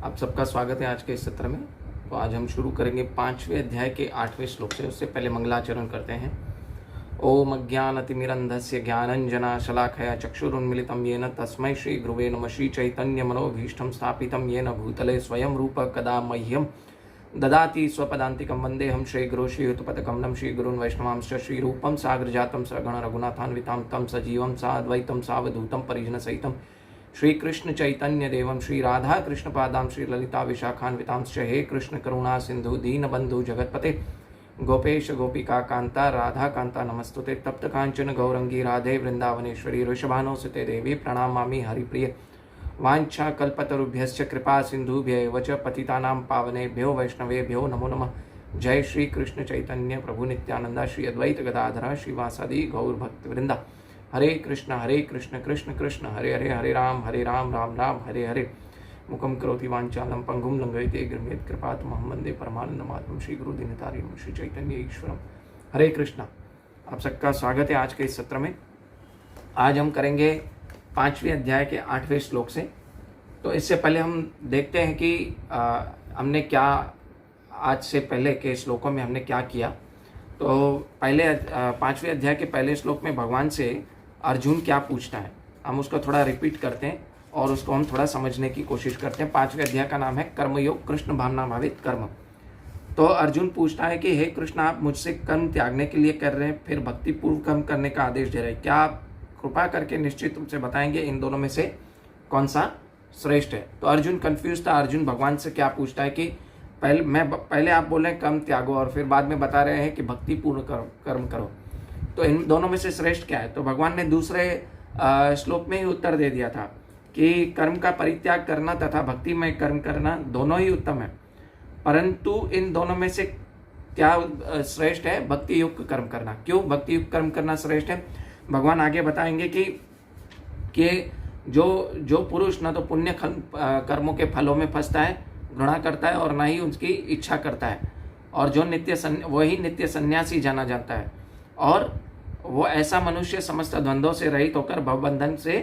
आप सबका स्वागत है आज के इस सत्र में। तो आज हम शुरू करेंगे 5वें अध्याय के 8वें श्लोक से। उससे पहले मंगलाचरण करते हैं। ओम अज्ञानतिमिरन्धस्य ज्ञानञ्जनशलाकया चक्षुरुन्मीलितं येन तस्मै श्री गुरुवे नमः। श्री चैतन्य मनोभीष्टं स्थापितं येन भूतले स्वयं रूप कदा मह्यं ददाति स्वपदान्तिकं। वन्देऽहं श्रीगुरो श्रीयुतपदकमलं श्रीगुरून् वैष्णवांश्च। श्रीरूपं साग्रजातं सगण रघुनाथान्वितां तं सजीवं साद्वैतं सावधूतं परिजनसहितं श्री कृष्ण चैतन्य देवं श्री राधा कृष्ण पादां श्री ललिता विशाखान्वितांश्च। हे कृष्ण करुणा सिंधु दीनबंधु जगतपते गोपेश गोपिका कांता राधा कांता नमस्तुते। तप्त कांचन गौरंगी राधे वृंदावनेश्वरी ऋषभानुसुते देवी प्रणमामि हरिप्रिय। वाञ्छा कल्पतरुभ्यश्च कृपा सिंधुभ्यैव च पतितानां पावनेभ्यो वैष्णवेभ्यो नमो नमः। जय श्री कृष्ण चैतन्य प्रभु नित्यानंदा श्री अद्वैत गदाधर श्रीवासादि गौर भक्तवृंदा। हरे कृष्ण कृष्ण कृष्ण हरे हरे, हरे राम राम राम हरे हरे। मुखम करोति वाञ्छालं पंगुं लंघयते गिरियत कृपातमहं वन्दे परमानन्दमाधवं श्री गुरु दीनतारिणं श्री चैतन्य ईश्वरम। हरे कृष्ण। आप सबका स्वागत है आज के इस सत्र में। आज हम करेंगे 5वें अध्याय के 8वें श्लोक से। तो इससे पहले हम देखते हैं कि हमने क्या आज से पहले के श्लोकों में हमने क्या किया। तो पहले 5वें अध्याय के पहले श्लोक में भगवान से अर्जुन क्या पूछता है, हम उसको थोड़ा रिपीट करते हैं और उसको हम थोड़ा समझने की कोशिश करते हैं। 5वें अध्याय का नाम है कर्मयोग कृष्ण भावना भावित कर्म। तो अर्जुन पूछता है कि हे कृष्ण, आप मुझसे कर्म त्यागने के लिए कर रहे हैं, फिर भक्ति पूर्व कर्म करने का आदेश दे रहे हैं। क्या आप कृपा करके निश्चित रूप से बताएंगे इन दोनों में से कौन सा श्रेष्ठ है। तो अर्जुन कंफ्यूज था। अर्जुन भगवान से क्या पूछता है कि पहले आप बोल रहे हैं कर्म त्यागो और फिर बाद में बता रहे हैं कि भक्ति पूर्ण कर्म करो, तो इन दोनों में से श्रेष्ठ क्या है। तो भगवान ने दूसरे श्लोक में ही उत्तर दे दिया था कि कर्म का परित्याग करना तथा भक्ति में कर्म करना दोनों ही उत्तम है, परंतु इन दोनों में से क्या श्रेष्ठ है, भक्ति युक्त कर्म करना। क्यों भक्ति युक्त कर्म करना श्रेष्ठ है, भगवान आगे बताएंगे कि जो पुरुष न तो पुण्य कर्मों के फलों में फंसता है, घृणा करता है और ना ही उसकी इच्छा करता है, और जो वही नित्य सन्यासी जाना जाता है, और वो ऐसा मनुष्य समस्त द्वंद्वों से रहित होकर भवबंधन से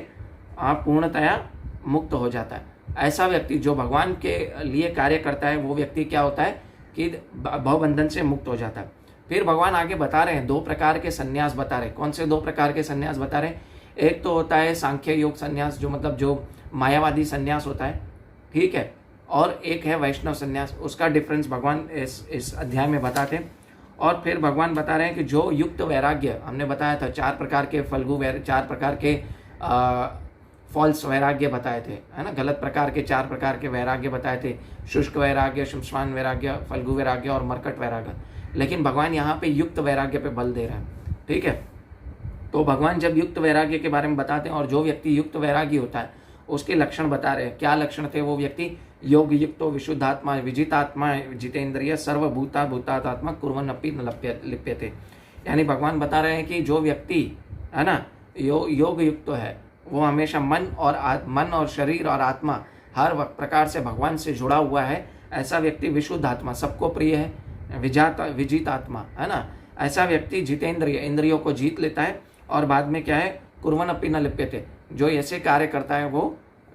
पूर्णतया मुक्त हो जाता है। ऐसा व्यक्ति जो भगवान के लिए कार्य करता है, वो व्यक्ति क्या होता है कि भवबंधन से मुक्त हो जाता है। फिर भगवान आगे बता रहे हैं 2 प्रकार के संन्यास बता रहे हैं। कौन से 2 प्रकार के संन्यास बता रहे हैं। एक तो होता है सांख्य योग संन्यास, जो मतलब जो मायावादी संन्यास होता है, ठीक है, और एक है वैष्णव संन्यास। उसका डिफरेंस भगवान इस अध्याय में बताते हैं। और फिर भगवान बता रहे हैं कि जो युक्त वैराग्य हमने बताया था, 4 प्रकार के 4 प्रकार के फॉल्स वैराग्य बताए थे, है ना, गलत प्रकार के 4 प्रकार के वैराग्य बताए थे। शुष्क वैराग्य, शुष्मान वैराग्य, फल्गु वैराग्य और मरकट वैराग्य। लेकिन भगवान यहाँ पे युक्त वैराग्य पे बल दे रहे हैं, ठीक है। तो भगवान जब युक्त वैराग्य के बारे में बताते हैं और जो व्यक्ति युक्त वैरागी होता है उसके लक्षण बता रहे हैं। क्या लक्षण थे वो व्यक्ति, योग युक्तो विशुद्धात्मा विजितात्मा जितेंद्रिय सर्वभूता भूतात्मा कुर्वन् अपि न लिप्यते। यानी भगवान बता रहे हैं कि जो व्यक्ति है ना योग युक्त है, वो हमेशा मन और शरीर और आत्मा हर प्रकार से भगवान से जुड़ा हुआ है। ऐसा व्यक्ति विशुद्ध आत्मा, सबको प्रिय है, विजित आत्मा, है ना। ऐसा व्यक्ति जितेंद्रिय, इंद्रियों को जीत लेता है, और बाद में क्या है, कुर्वन् अपि न लिप्यते, जो ऐसे कार्य करता है वो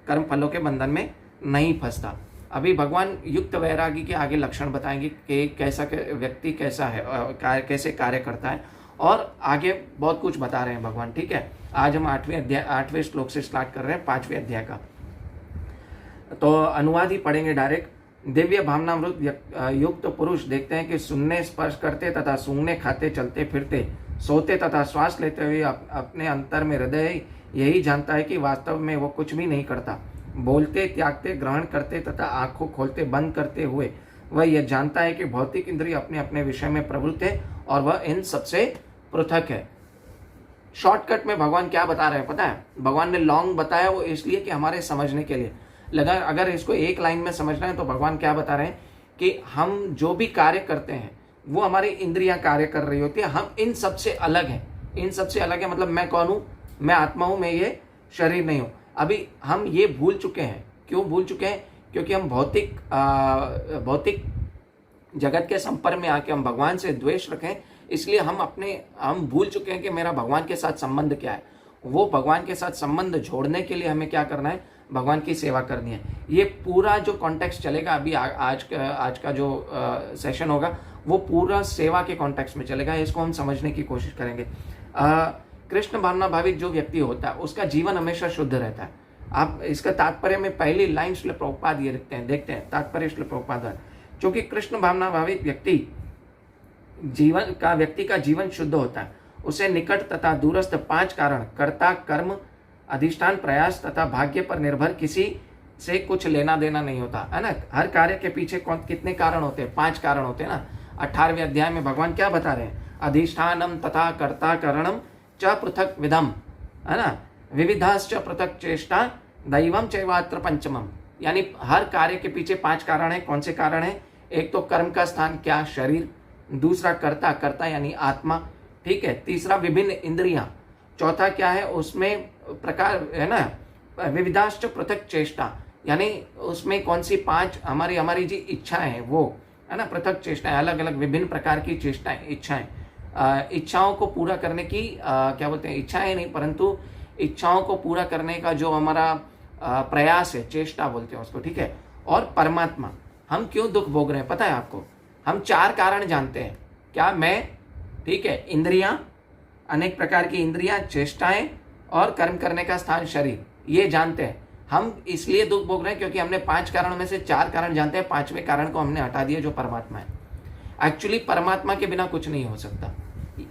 कर्म फलों के बंधन में नहीं फंसता। अभी भगवान युक्त वैरागी के आगे लक्षण बताएंगे कि कैसा व्यक्ति कैसा है, कैसे कार्य करता है, और आगे बहुत कुछ बता रहे हैं भगवान, ठीक है। आज हम 8वें श्लोक से स्टार्ट कर रहे हैं 5वें अध्याय का। तो अनुवाद ही पढ़ेंगे डायरेक्ट। दिव्य भावनामृत युक्त पुरुष देखते हैं कि सुनने स्पर्श करते तथा सूंघने खाते चलते फिरते सोते तथा श्वास लेते हुए अपने अंतर में हृदय यही जानता है कि वास्तव में वो कुछ भी नहीं करता। बोलते, त्यागते, ग्रहण करते तथा आंखों खोलते बंद करते हुए वह यह जानता है कि भौतिक इंद्रिय अपने अपने विषय में प्रवृत्त है और वह इन सबसे पृथक है। शॉर्टकट में भगवान क्या बता रहे हैं पता है। भगवान ने लॉन्ग बताया वो इसलिए कि हमारे समझने के लिए लगा। अगर इसको एक लाइन में समझना है तो भगवान क्या बता रहे हैं कि हम जो भी कार्य करते हैं वो हमारी इंद्रियां कार्य कर रही होती है। हम इन सबसे अलग हैं, इन सबसे अलग है। मतलब मैं कौन हूँ, मैं आत्मा हूँ, मैं ये शरीर नहीं हूँ। अभी हम ये भूल चुके हैं। क्यों भूल चुके हैं, क्योंकि हम भौतिक जगत के संपर्क में आके हम भगवान से द्वेष रखें, इसलिए हम भूल चुके हैं कि मेरा भगवान के साथ संबंध क्या है। वो भगवान के साथ संबंध जोड़ने के लिए हमें क्या करना है, भगवान की सेवा करनी है। ये पूरा जो कॉन्टेक्स्ट चलेगा अभी आज का जो सेशन होगा वो पूरा सेवा के कॉन्टेक्स्ट में चलेगा। इसको हम समझने की कोशिश करेंगे। कृष्ण भावना भावित जो व्यक्ति होता है उसका जीवन हमेशा शुद्ध रहता है। आप इसका तात्पर्य में पहली लाइन श्रील प्रभुपाद ये लिखते हैं, देखते हैं तात्पर्य श्रील प्रभुपाद। क्योंकि कृष्ण भावना भावित व्यक्ति का जीवन शुद्ध होता है, उसे निकट तथा दूरस्थ 5 कारण कर्ता, कर्म, अधिष्ठान, प्रयास तथा भाग्य पर निर्भर किसी से कुछ लेना देना नहीं होता है ना। हर कार्य के पीछे कितने कारण होते हैं? 5 कारण होते हैं ना। 18वें अध्याय में भगवान क्या बता रहे हैं? अधिष्ठानम तथा कर्ता करणम च पृथक विधम, है ना, विविधाश्च पृथक चेष्टा दैवम चैवात्र पंचमम। यानी हर कार्य के पीछे 5 कारण है। कौन से कारण है? एक तो कर्म का स्थान क्या? शरीर। दूसरा कर्ता यानी आत्मा, ठीक है। तीसरा विभिन्न इंद्रियां। चौथा क्या है? उसमें प्रकार है ना, विविधाश्च पृथक चेष्टा, यानी उसमें कौन सी 5 हमारी जी इच्छाएं हैं वो, है ना, पृथक चेष्टाएं, अलग अलग विभिन्न प्रकार की चेष्टाएं, इच्छाएं। इच्छाओं को पूरा करने की क्या बोलते हैं, इच्छाएं नहीं परंतु इच्छाओं को पूरा करने का जो हमारा प्रयास है, चेष्टा बोलते हैं उसको, ठीक है। और परमात्मा। हम क्यों दुख भोग रहे हैं पता है आपको? हम 4 कारण जानते हैं। क्या? मैं, ठीक है, इंद्रियां, अनेक प्रकार की इंद्रियां, चेष्टाएं और कर्म करने का स्थान शरीर, ये जानते हैं। हम इसलिए दुख भोग रहे हैं क्योंकि हमने 5 कारणों में से 4 कारण जानते हैं, 5वें कारण को हमने हटा दिया जो परमात्मा है। एक्चुअली परमात्मा के बिना कुछ नहीं हो सकता,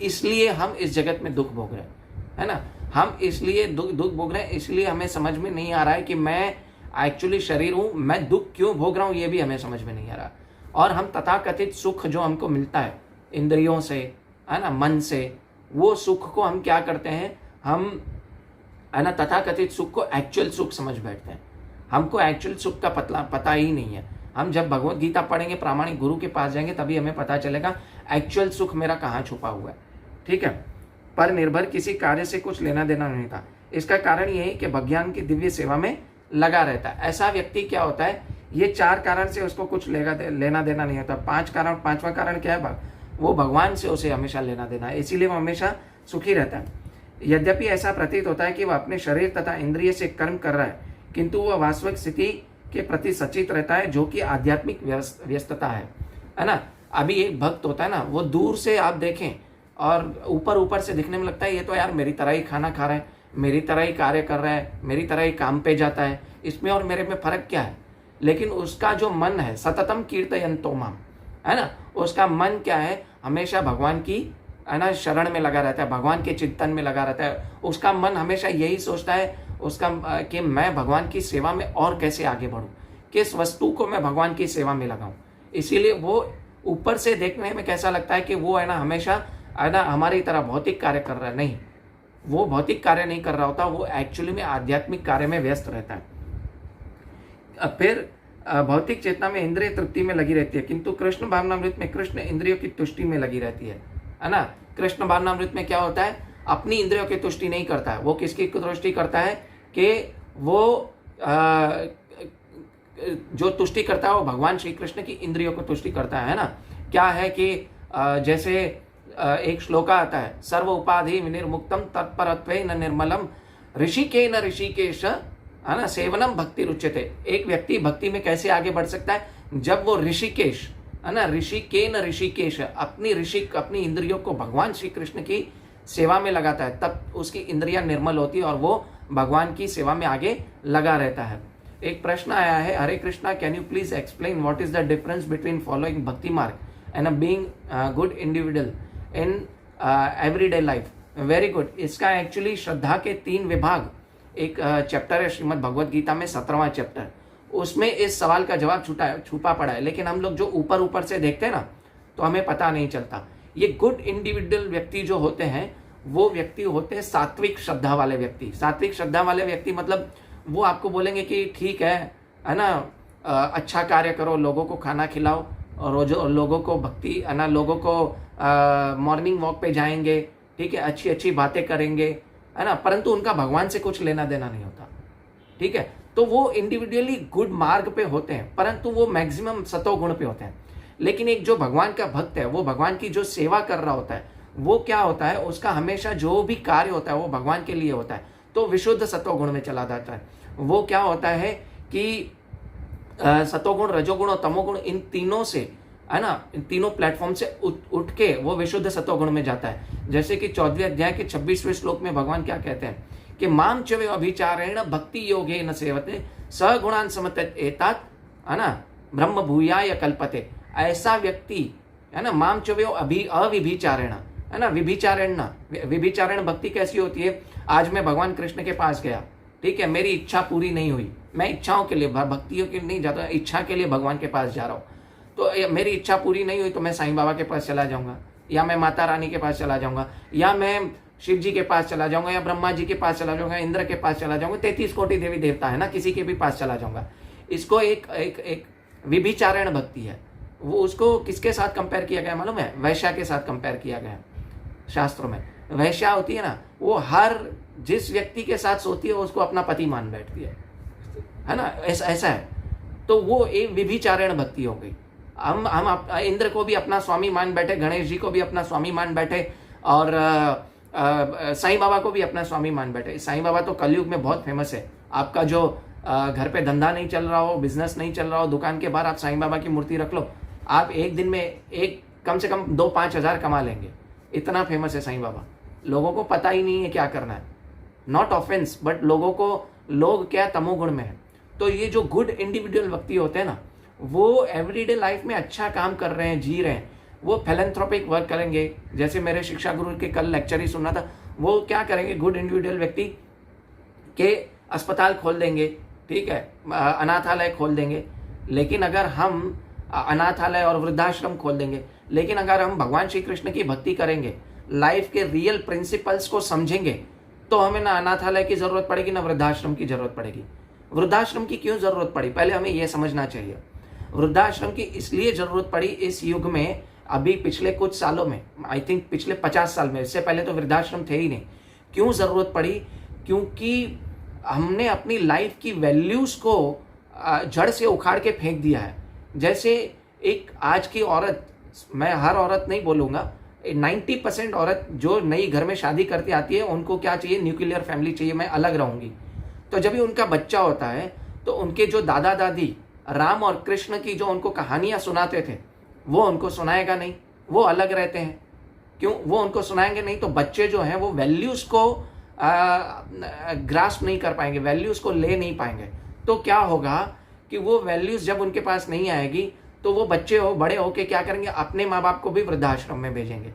इसलिए हम इस जगत में दुख भोग रहे हैं, है ना। हम इसलिए दुख भोग रहे हैं, इसलिए हमें समझ में नहीं आ रहा है कि मैं एक्चुअली शरीर हूं, मैं दुख क्यों भोग रहा हूं, ये भी हमें समझ में नहीं आ रहा। और हम तथाकथित सुख जो हमको मिलता है इंद्रियों से, है ना, मन से, वो सुख को हम क्या करते हैं, हम, है ना, तथाकथित सुख को एक्चुअल सुख समझ बैठते हैं। हमको एक्चुअल सुख का पता ही नहीं है। हम जब भगवत गीता पढ़ेंगे, प्रामाणिक गुरु के पास जाएंगे, तभी हमें पता चलेगा एक्चुअल सुख मेरा कहाँ छुपा हुआ है, ठीक है। पर निर्भर किसी कार्य से कुछ लेना देना नहीं था। इसका कारण यह है कि भगवान की दिव्य सेवा में लगा रहता है। ऐसा व्यक्ति क्या होता है, ये 4 कारण से उसको कुछ लेना देना नहीं होता। 5 कारण, 5वां कारण क्या है? वो भगवान से उसे हमेशा लेना देना है, इसीलिए वो हमेशा सुखी रहता है। यद्यपि ऐसा प्रतीत होता है कि वह अपने शरीर तथा इंद्रिय से कर्म कर रहा है, किंतु वह वास्तविक स्थिति के प्रति सचेत रहता है, जो कि आध्यात्मिक व्यस्तता है ना। अभी एक भक्त होता है ना, वो दूर से आप देखें और ऊपर से दिखने में लगता है ये तो यार मेरी तरह ही खाना खा रहा है, मेरी तरह ही कार्य कर रहा है, मेरी तरह ही काम पे जाता है, इसमें और मेरे में फर्क क्या है? लेकिन उसका जो मन है, सततम कीर्तयन्तो माम, है ना, उसका मन क्या है? हमेशा भगवान की, है ना, शरण में लगा रहता है, भगवान के चिंतन में लगा रहता है। उसका मन हमेशा यही सोचता है उसका कि मैं भगवान की सेवा में और कैसे आगे बढ़ूं, किस वस्तु को मैं भगवान की सेवा में लगाऊं। इसीलिए वो ऊपर से देखने में कैसा लगता है कि वो, है ना, हमेशा, है ना, हमारी तरह भौतिक कार्य कर रहा है। नहीं, वो भौतिक कार्य नहीं कर रहा होता, वो एक्चुअली में आध्यात्मिक कार्य में व्यस्त रहता है। फिर भौतिक चेतना में इंद्रिय तृप्ति में लगी रहती है, किंतु कृष्ण भावनामृत में कृष्ण इंद्रियों की तुष्टि में लगी रहती है ना। कृष्ण भावनामृत में क्या होता है? अपनी इंद्रियों की तुष्टि नहीं करता है, वो किसकी तुष्टि करता है कि वो जो तुष्टि करता है वो भगवान श्री कृष्ण की इंद्रियों को तुष्टि करता है ना। क्या है कि जैसे एक श्लोका आता है, सर्व उपाधि विनिर्मुक्तम तत्परत्वेन निर्मलम ऋषिकेन ऋषिकेश, है ना, सेवनम भक्ति रुच्यते। एक व्यक्ति भक्ति में कैसे आगे बढ़ सकता है? जब वो ऋषिकेश, है ना, ऋषिकेन ऋषिकेश, अपनी इंद्रियों को भगवान श्री कृष्ण की सेवा में लगाता है, तब उसकी इंद्रियां निर्मल होती है और वो भगवान की सेवा में आगे लगा रहता है। एक प्रश्न आया है, Hare Krishna, can you please explain what is the difference between following bhakti marg and being good individual in everyday life? Very good. इसका एक्चुअली श्रद्धा के 3 विभाग, एक चैप्टर है श्रीमद् भगवद गीता में 17वां चैप्टर, उसमें इस सवाल का जवाब छुपा पड़ा है। लेकिन हम लोग जो ऊपर से देखते हैं ना, तो हमें पता नहीं चलता। ये गुड इंडिविजुअल व्यक्ति जो होते हैं, वो व्यक्ति होते हैं सात्विक श्रद्धा वाले व्यक्ति। सात्विक श्रद्धा वाले व्यक्ति मतलब वो आपको बोलेंगे कि ठीक है ना, अच्छा कार्य करो, लोगों को खाना खिलाओ, और लोगों को भक्ति, है ना, लोगों को मॉर्निंग वॉक पे जाएंगे, ठीक है, अच्छी अच्छी बातें करेंगे, है ना, परंतु उनका भगवान से कुछ लेना देना नहीं होता, ठीक है। तो वो इंडिविजुअली गुड मार्ग पे होते हैं, परंतु वो मैक्सिमम सतोगुण पे होते हैं। लेकिन एक जो भगवान का भक्त है, वो भगवान की जो सेवा कर रहा होता है, वो क्या होता है, उसका हमेशा जो भी कार्य होता है वो भगवान के लिए होता है, तो विशुद्ध सतोगुण में चला जाता है। वो क्या होता है कि सतोगुण, रजोगुण और तमोगुण, इन तीनों से, है ना, इन तीनों प्लेटफॉर्म से उठ के वो विशुद्ध सतोगुण में जाता है। जैसे कि 14वें अध्याय के 26वें श्लोक में भगवान क्या कहते हैं कि माम च अभिचारेण भक्ति योगे न सेवते सगुणान समतेतात, है ना, ब्रह्म भूयाय कल्पते। ऐसा व्यक्ति, है ना, माम च अविभिचारेण, है ना, विभिचारण भक्ति कैसी होती है? आज मैं भगवान कृष्ण के पास गया, ठीक है, मेरी इच्छा पूरी नहीं हुई, मैं इच्छाओं के लिए, भक्तियों के लिए नहीं जाता, इच्छा के लिए भगवान के पास जा रहा हूँ, तो मेरी इच्छा पूरी नहीं हुई तो मैं साईं बाबा के पास चला जाऊंगा, या मैं माता रानी के पास चला जाऊंगा, या मैं शिव जी के पास चला जाऊंगा, या ब्रह्मा जी के पास चला जाऊंगा, इंद्र के पास चला जाऊंगा, 33 कोटि देवी देवता है ना, किसी के भी पास चला जाऊंगा। इसको एक विभिचारण भक्ति है। वो उसको किसके साथ कंपेयर किया गया मालूम है? वैश्या के साथ कंपेयर किया गया है शास्त्रों में। वैश्या होती है ना, वो हर जिस व्यक्ति के साथ सोती है उसको अपना पति मान बैठती है ना, ऐसा है। तो वो एक विभिचारण भक्ति हो गई। हम इंद्र को भी अपना स्वामी मान बैठे, गणेश जी को भी अपना स्वामी मान बैठे, और साईं बाबा को भी अपना स्वामी मान बैठे। साईं बाबा तो कलयुग में बहुत फेमस है। आपका जो घर पे धंधा नहीं चल रहा हो, बिजनेस नहीं चल रहा हो, दुकान के बाहर आप साईं बाबा की मूर्ति रख लो, आप एक दिन में एक कम से कम 2-5 हज़ार कमा लेंगे। इतना फेमस है साईं बाबा। लोगों को पता ही नहीं है क्या करना है। नॉट ऑफेंस, बट लोग क्या तमोगुण में है। तो ये जो गुड इंडिविजुअल व्यक्ति होते हैं ना, वो एवरीडे लाइफ में अच्छा काम कर रहे हैं, जी रहे हैं, वो फिलैंथ्रोपिक वर्क करेंगे। जैसे मेरे शिक्षा गुरु के कल लेक्चर ही सुनना था, वो क्या करेंगे, गुड इंडिविजुअल व्यक्ति के अस्पताल खोल देंगे, ठीक है, अनाथालय खोल देंगे। लेकिन अगर हम अनाथालय और वृद्धाश्रम खोल देंगे, लेकिन अगर हम भगवान श्री कृष्ण की भक्ति करेंगे, लाइफ के रियल प्रिंसिपल्स को समझेंगे, तो हमें ना अनाथालय की जरूरत पड़ेगी, ना वृद्धाश्रम की जरूरत पड़ेगी। वृद्धाश्रम की क्यों जरूरत पड़ी, पहले हमें यह समझना चाहिए। वृद्धाश्रम की इसलिए जरूरत पड़ी इस युग में, अभी पिछले कुछ सालों में, आई थिंक पिछले 50 साल में, इससे पहले तो वृद्धाश्रम थे ही नहीं। क्यों जरूरत पड़ी? क्योंकि हमने अपनी लाइफ की वैल्यूज को जड़ से उखाड़ के फेंक दिया है। जैसे एक आज की औरत, मैं हर औरत नहीं बोलूंगा, 90% औरत जो नई घर में शादी करती आती है, उनको क्या चाहिए? न्यूक्लियर फैमिली चाहिए, मैं अलग रहूंगी। तो जब भी उनका बच्चा होता है तो उनके जो दादा दादी राम और कृष्ण की जो उनको कहानियां सुनाते थे, वो उनको सुनाएगा नहीं, वो अलग रहते हैं। क्यों वो उनको सुनाएंगे नहीं? तो बच्चे जो हैं वो वैल्यूज को ग्रास्प नहीं कर पाएंगे, वैल्यूज को ले नहीं पाएंगे। तो क्या होगा कि वो वैल्यूज जब उनके पास नहीं आएगी, तो वो बच्चे बड़े होके क्या करेंगे? अपने माँ बाप को भी वृद्धाश्रम में भेजेंगे।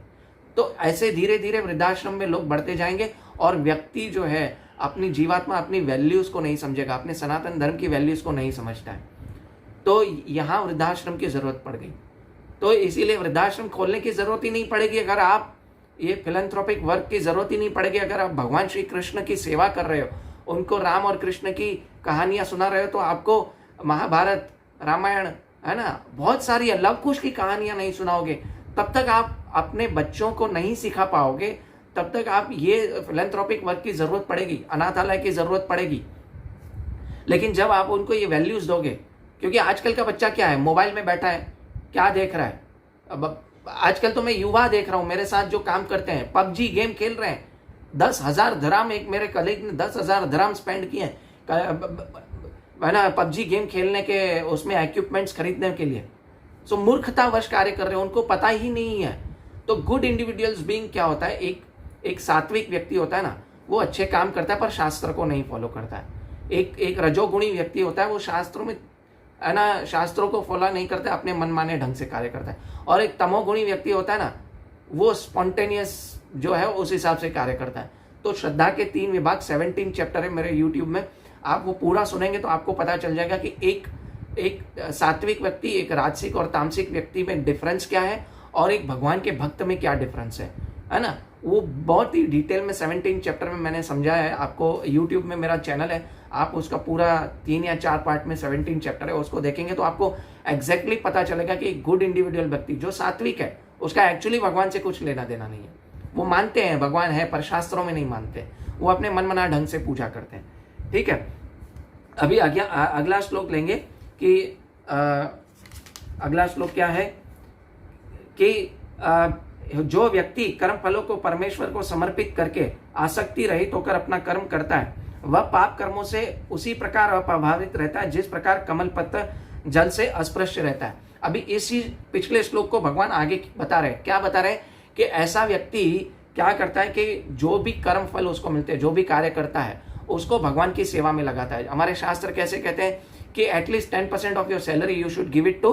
तो ऐसे धीरे धीरे वृद्धाश्रम में लोग बढ़ते जाएंगे, और व्यक्ति जो है अपनी जीवात्मा अपनी वैल्यूज को नहीं समझेगा, अपने सनातन धर्म की वैल्यूज को नहीं समझता है। तो यहाँ वृद्धाश्रम की जरूरत पड़ गई। तो इसीलिए वृद्धाश्रम खोलने की जरूरत ही नहीं पड़ेगी अगर आप ये फिलैंथ्रोपिक वर्क की जरूरत ही नहीं पड़ेगी अगर आप भगवान श्री कृष्ण की सेवा कर रहे हो, उनको राम और कृष्ण की कहानियां सुना रहे हो। तो आपको महाभारत, रामायण, है ना, बहुत सारी लव कुश की कहानियां नहीं सुनाओगे, तब तक आप अपने बच्चों को नहीं सिखा पाओगे। तब तक आप ये फिलैंथ्रोपिक वर्क की जरूरत पड़ेगी, अनाथालय की जरूरत पड़ेगी। लेकिन जब आप उनको ये वैल्यूज दोगे, क्योंकि आजकल का बच्चा क्या है, मोबाइल में बैठा है, क्या देख रहा है? अब आजकल तो मैं युवा देख रहा हूं, मेरे साथ जो काम करते हैं, पबजी गेम खेल रहे हैं। 10,000 धर्म, एक मेरे कलीग ने 10,000 धर्म स्पेंड किए है ना, पबजी गेम खेलने के, उसमें इक्विपमेंट्स खरीदने के लिए। सो मूर्खतावश कार्य कर रहे हैं, उनको पता ही नहीं है। तो गुड इंडिविजुअल्स बीइंग क्या होता है, एक सात्विक व्यक्ति होता है ना, वो अच्छे काम करता है पर शास्त्र को नहीं फॉलो करता है। एक रजोगुणी व्यक्ति होता है, वो शास्त्रों में, है ना, शास्त्रों को फॉलो नहीं करता है, अपने मनमाने ढंग से कार्य करता है। और एक तमोगुणी व्यक्ति होता है ना, वो स्पॉन्टेनियस जो है उस हिसाब से कार्य करता है। तो श्रद्धा के 3 विभाग 17 चैप्टर है मेरे यूट्यूब में, आप वो पूरा सुनेंगे तो आपको पता चल जाएगा कि एक सात्विक व्यक्ति, एक राजसिक और तामसिक व्यक्ति में डिफरेंस क्या है, और एक भगवान के भक्त में क्या डिफरेंस है ना। वो बहुत ही डिटेल में 17 चैप्टर में मैंने समझाया है आपको। यूट्यूब में मेरा चैनल है, आप उसका पूरा 3 या 4 पार्ट में 17 चैप्टर है, उसको देखेंगे तो आपको एग्जैक्टली पता चलेगा कि एक गुड इंडिविजुअल व्यक्ति जो सात्विक है, उसका एक्चुअली भगवान से कुछ लेना देना नहीं है। वो मानते हैं भगवान है, पर शास्त्रों में नहीं मानते, वो अपने मनमना ढंग से पूजा करते हैं। ठीक है, अभी अगला श्लोक लेंगे कि अगला श्लोक क्या है कि जो व्यक्ति कर्म फलों को परमेश्वर को समर्पित करके आसक्ति रहित होकर अपना कर्म करता है, वह पाप कर्मों से उसी प्रकार अप्रभावित रहता है जिस प्रकार कमल पत्र जल से अस्पृश्य रहता है। अभी इसी पिछले श्लोक को भगवान आगे बता रहे, क्या बता रहे कि ऐसा व्यक्ति क्या करता है कि जो भी कर्म फल उसको मिलते हैं, जो भी कार्य करता है उसको भगवान की सेवा में लगाता है। हमारे शास्त्र कैसे कहते हैं कि at least 10% of your salary you should give it to,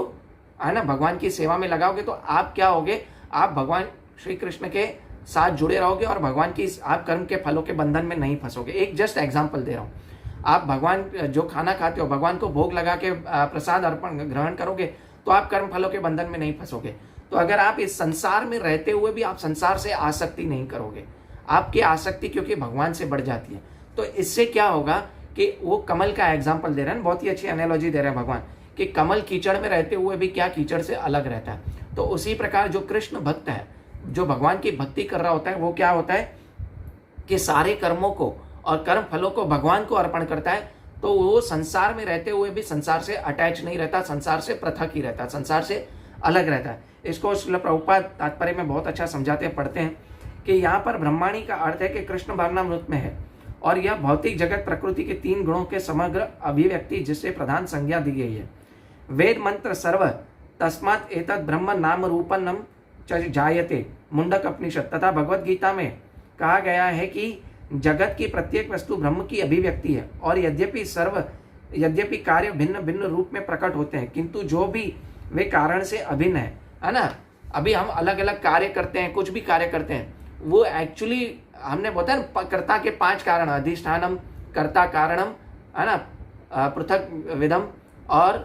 है ना, भगवान की सेवा में लगाओगे तो आप क्या होगे, आप भगवान श्री कृष्ण के साथ जुड़े रहोगे और भगवान की आप कर्म के फलों के बंधन में नहीं फंसोगे। एक जस्ट एग्जाम्पल दे रहा हूँ, आप भगवान जो खाना खाते हो भगवान को भोग लगा के प्रसाद अर्पण ग्रहण करोगे तो आप कर्म फलों के बंधन में नहीं फंसोगे। तो अगर आप इस संसार में रहते हुए भी आप संसार से आसक्ति नहीं करोगे, आपकी आसक्ति क्योंकि भगवान से बढ़ जाती है, तो इससे क्या होगा कि वो कमल का एग्जाम्पल दे रहे हैं, बहुत ही अच्छी एनालॉजी दे रहे हैं भगवान कि कमल कीचड़ में रहते हुए भी क्या कीचड़ से अलग रहता है। तो उसी प्रकार जो कृष्ण भक्त है, जो भगवान की भक्ति कर रहा होता है, वो क्या होता है कि सारे कर्मों को और कर्म फलों को भगवान को अर्पण करता है। तो वो संसार में रहते हुए भी संसार से अटैच नहीं रहता, संसार से पृथक ही रहता है, संसार से अलग रहता है। इसको श्रील प्रभुपाद तात्पर्य में बहुत अच्छा समझाते हैं, पढ़ते हैं कि यहाँ पर ब्रह्माणी का अर्थ है कि कृष्ण भावनामृत में है और यह भौतिक जगत प्रकृति के 3 गुणों के समग्र अभिव्यक्ति जिससे प्रधान संज्ञा दी गई है। वेद मंत्र सर्व तस्मात् एतद् ब्रह्म नाम रूपन्नम च जायते मुंडक उपनिषद तथा भगवत गीता में कहा गया है कि जगत की प्रत्येक वस्तु ब्रह्म की अभिव्यक्ति है और यद्यपि कार्य भिन्न भिन्न रूप में प्रकट होते हैं किंतु जो भी वे कारण से अभिन्न है ना। अभी हम अलग अलग कार्य करते हैं, कुछ भी कार्य करते हैं, वो एक्चुअली हमने बताया ना कर्ता के 5 कारण, अधिष्ठानम, कर्ता कारणम, है ना, पृथक विधम और